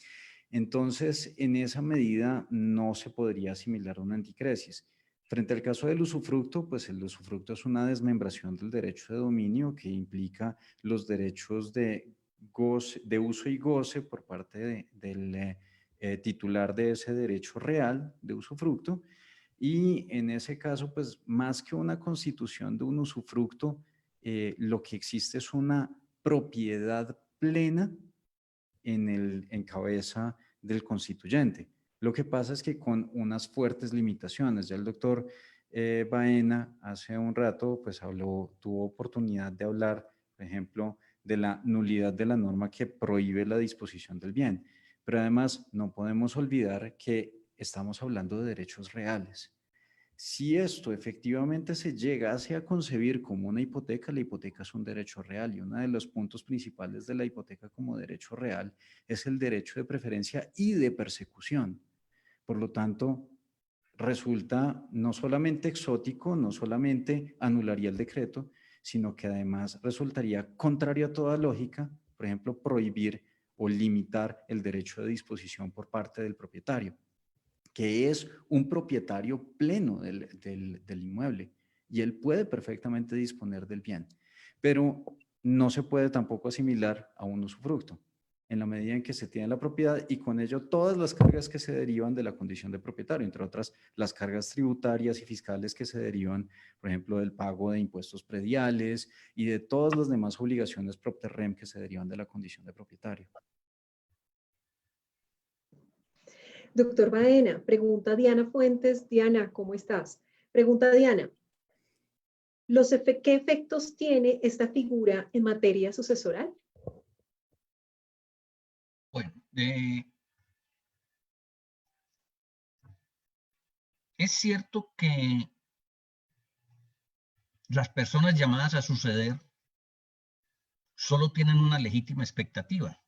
Entonces, en esa medida no se podría asimilar a una anticresis. Frente al caso del usufructo, pues el usufructo es una desmembración del derecho de dominio que implica los derechos de uso y goce por parte del titular de ese derecho real de usufructo. Y en ese caso, pues más que una constitución de un usufructo, lo que existe es una propiedad plena en cabeza del constituyente. Lo que pasa es que con unas fuertes limitaciones. Ya el doctor Baena hace un rato pues tuvo oportunidad de hablar, por ejemplo, de la nulidad de la norma que prohíbe la disposición del bien. Pero además no podemos olvidar que estamos hablando de derechos reales. Si esto efectivamente se llegase a concebir como una hipoteca, la hipoteca es un derecho real y uno de los puntos principales de la hipoteca como derecho real es el derecho de preferencia y de persecución. Por lo tanto, resulta no solamente exótico, no solamente anularía el decreto, sino que además resultaría contrario a toda lógica, por ejemplo, prohibir o limitar el derecho de disposición por parte del propietario, que es un propietario pleno del inmueble y él puede perfectamente disponer del bien, pero no se puede tampoco asimilar a un usufructo en la medida en que se tiene la propiedad y con ello todas las cargas que se derivan de la condición de propietario, entre otras las cargas tributarias y fiscales que se derivan, por ejemplo, del pago de impuestos prediales y de todas las demás obligaciones propter rem que se derivan de la condición de propietario. Doctor Baena, pregunta Diana Fuentes. Diana, ¿cómo estás? Pregunta Diana, ¿qué efectos tiene esta figura en materia sucesoral? Bueno, es cierto que las personas llamadas a suceder solo tienen una legítima expectativa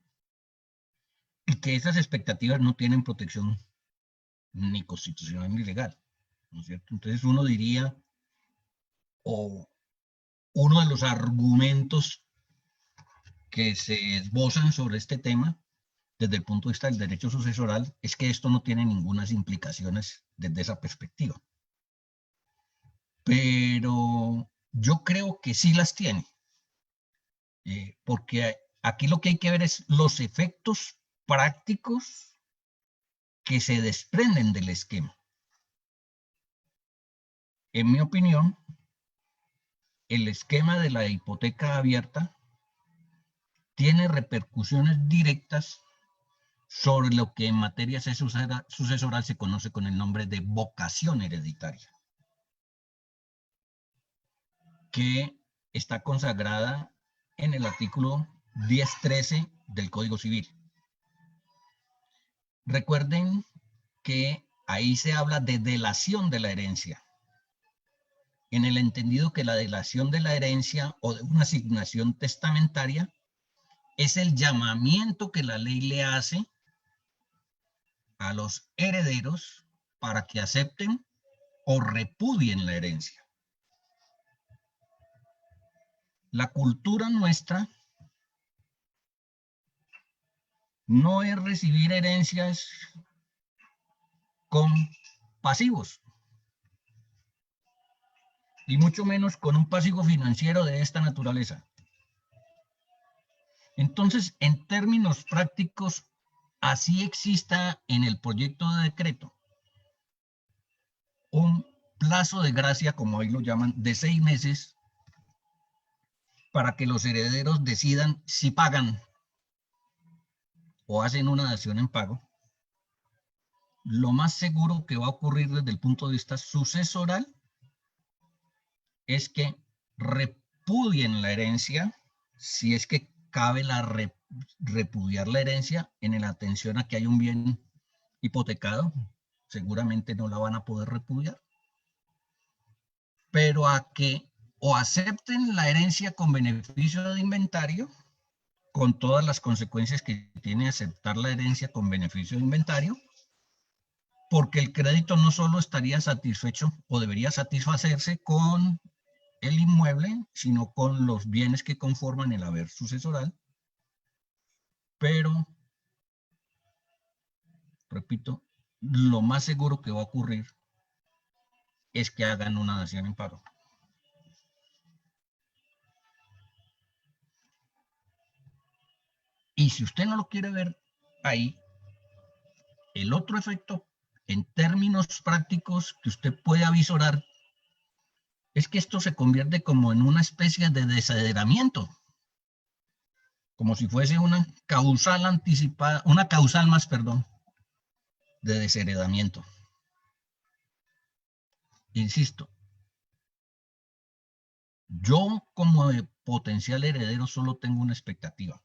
y que esas expectativas no tienen protección ni constitucional ni legal, ¿no es cierto? Entonces uno diría, o uno de los argumentos que se esbozan sobre este tema desde el punto de vista del derecho sucesoral es que esto no tiene ninguna implicaciones desde esa perspectiva. Pero yo creo que sí las tiene, porque aquí lo que hay que ver es los efectos prácticos que se desprenden del esquema. En mi opinión, el esquema de la hipoteca abierta tiene repercusiones directas sobre lo que en materia sucesoral se conoce con el nombre de vocación hereditaria, que está consagrada en el artículo 1013 del Código Civil. Recuerden que ahí se habla de delación de la herencia, en el entendido que la delación de la herencia o de una asignación testamentaria es el llamamiento que la ley le hace a los herederos para que acepten o repudien la herencia. La cultura nuestra no es recibir herencias con pasivos, y mucho menos con un pasivo financiero de esta naturaleza. Entonces, en términos prácticos, así exista en el proyecto de decreto un plazo de gracia, como ahí lo llaman, de 6 meses para que los herederos decidan si pagan o hacen una dación en pago. Lo más seguro que va a ocurrir desde el punto de vista sucesoral es que repudien la herencia, si es que cabe repudiar la herencia en la atención a que hay un bien hipotecado. Seguramente no la van a poder repudiar, pero a que o acepten la herencia con beneficio de inventario, con todas las consecuencias que tiene aceptar la herencia con beneficio de inventario, porque el crédito no solo estaría satisfecho o debería satisfacerse con el inmueble, sino con los bienes que conforman el haber sucesoral, pero, repito, lo más seguro que va a ocurrir es que hagan una dación en pago. Y si usted no lo quiere ver ahí, el otro efecto en términos prácticos que usted puede avisorar es que esto se convierte como en una especie de desheredamiento, como si fuese una causal anticipada, una causal más, perdón, de desheredamiento. Insisto, yo como potencial heredero solo tengo una expectativa,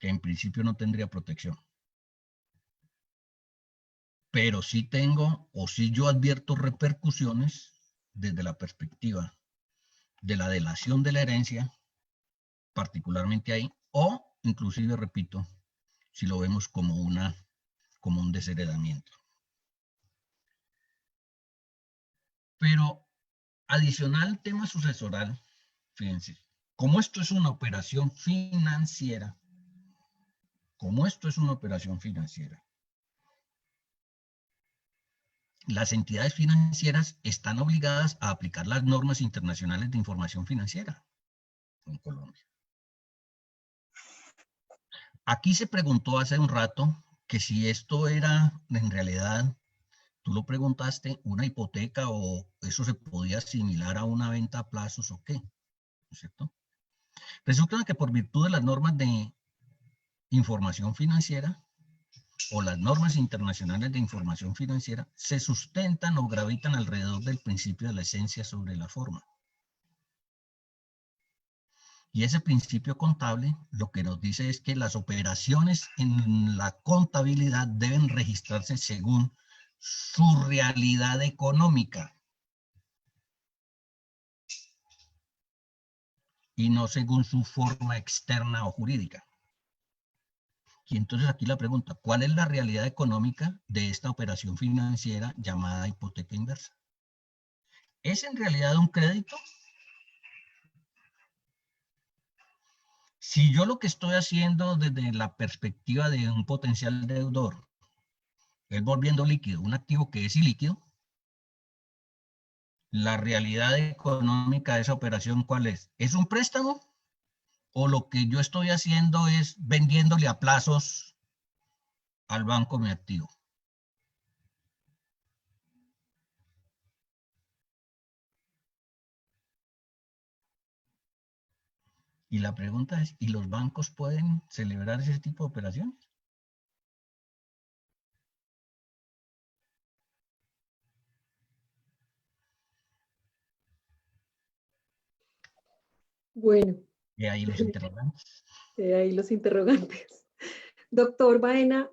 que en principio no tendría protección. Pero sí tengo, o sí yo advierto repercusiones desde la perspectiva de la delación de la herencia, particularmente ahí, o inclusive, repito, si lo vemos como un desheredamiento. Pero adicional al tema sucesoral, fíjense, como esto es una operación financiera, las entidades financieras están obligadas a aplicar las normas internacionales de información financiera en Colombia. Aquí se preguntó hace un rato que si esto era en realidad, tú lo preguntaste, una hipoteca o eso se podía asimilar a una venta a plazos o qué, ¿no es cierto? Resulta que por virtud de las normas de información financiera o las normas internacionales de información financiera se sustentan o gravitan alrededor del principio de la esencia sobre la forma. Y ese principio contable lo que nos dice es que las operaciones en la contabilidad deben registrarse según su realidad económica y no según su forma externa o jurídica. Y entonces aquí la pregunta, ¿cuál es la realidad económica de esta operación financiera llamada hipoteca inversa? ¿Es en realidad un crédito? Si yo lo que estoy haciendo desde la perspectiva de un potencial deudor es volviendo líquido un activo que es ilíquido, la realidad económica de esa operación, ¿cuál es? ¿Es un préstamo? ¿O lo que yo estoy haciendo es vendiéndole a plazos al banco mi activo? Y la pregunta es, ¿y los bancos pueden celebrar ese tipo de operaciones? Bueno, Y ahí los interrogantes. ahí los interrogantes. Doctor Baena,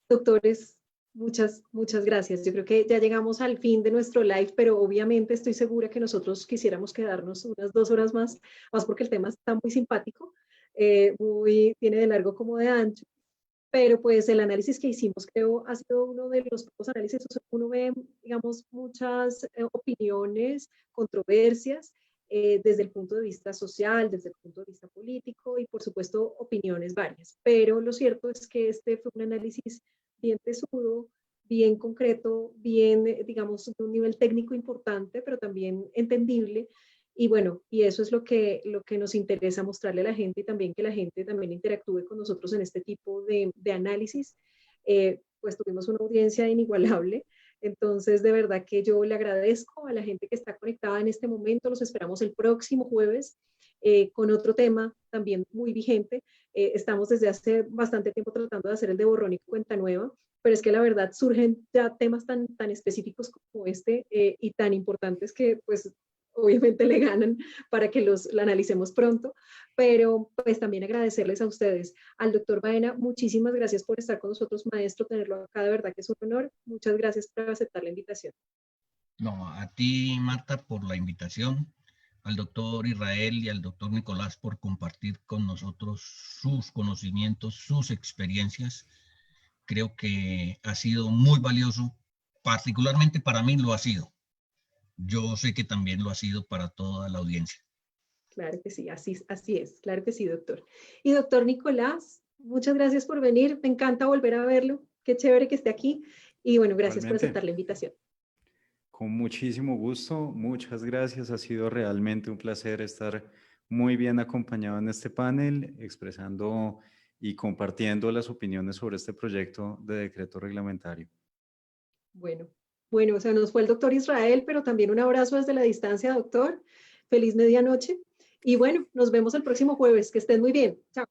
doctores, muchas gracias. Yo creo que ya llegamos al fin de nuestro live, pero obviamente estoy segura que nosotros quisiéramos quedarnos unas 2 horas más porque el tema está muy simpático, tiene de largo como de ancho, pero pues el análisis que hicimos creo ha sido uno de los pocos análisis, o sea, uno ve, digamos, muchas opiniones, controversias, desde el punto de vista social, desde el punto de vista político y por supuesto opiniones varias, pero lo cierto es que este fue un análisis bien tesudo, bien concreto, bien, digamos, de un nivel técnico importante, pero también entendible. Y bueno, y eso es lo que nos interesa mostrarle a la gente y también que la gente también interactúe con nosotros en este tipo de análisis. Pues tuvimos una audiencia inigualable. Entonces, de verdad que yo le agradezco a la gente que está conectada en este momento. Los esperamos el próximo jueves con otro tema también muy vigente. Estamos desde hace bastante tiempo tratando de hacer el de borrón y cuenta nueva, pero es que la verdad surgen ya temas tan específicos como este y tan importantes que pues obviamente le ganan para que la analicemos pronto, pero pues también agradecerles a ustedes. Al doctor Baena, muchísimas gracias por estar con nosotros, maestro, tenerlo acá, de verdad que es un honor. Muchas gracias por aceptar la invitación. No, a ti, Marta, por la invitación, al doctor Israel y al doctor Nicolás por compartir con nosotros sus conocimientos, sus experiencias. Creo que ha sido muy valioso, particularmente para mí lo ha sido. Yo sé que también lo ha sido para toda la audiencia. Claro que sí, así es, claro que sí, doctor. Y doctor Nicolás, muchas gracias por venir, me encanta volver a verlo, qué chévere que esté aquí y bueno, gracias por Igualmente, aceptar la invitación. con muchísimo gusto, muchas gracias. Ha sido realmente un placer estar muy bien acompañado en este panel, expresando y compartiendo las opiniones sobre este proyecto de decreto reglamentario. Bueno, o sea, nos fue el doctor Israel, pero también un abrazo desde la distancia, doctor. Feliz medianoche. Y bueno, nos vemos el próximo jueves. Que estén muy bien. Chao.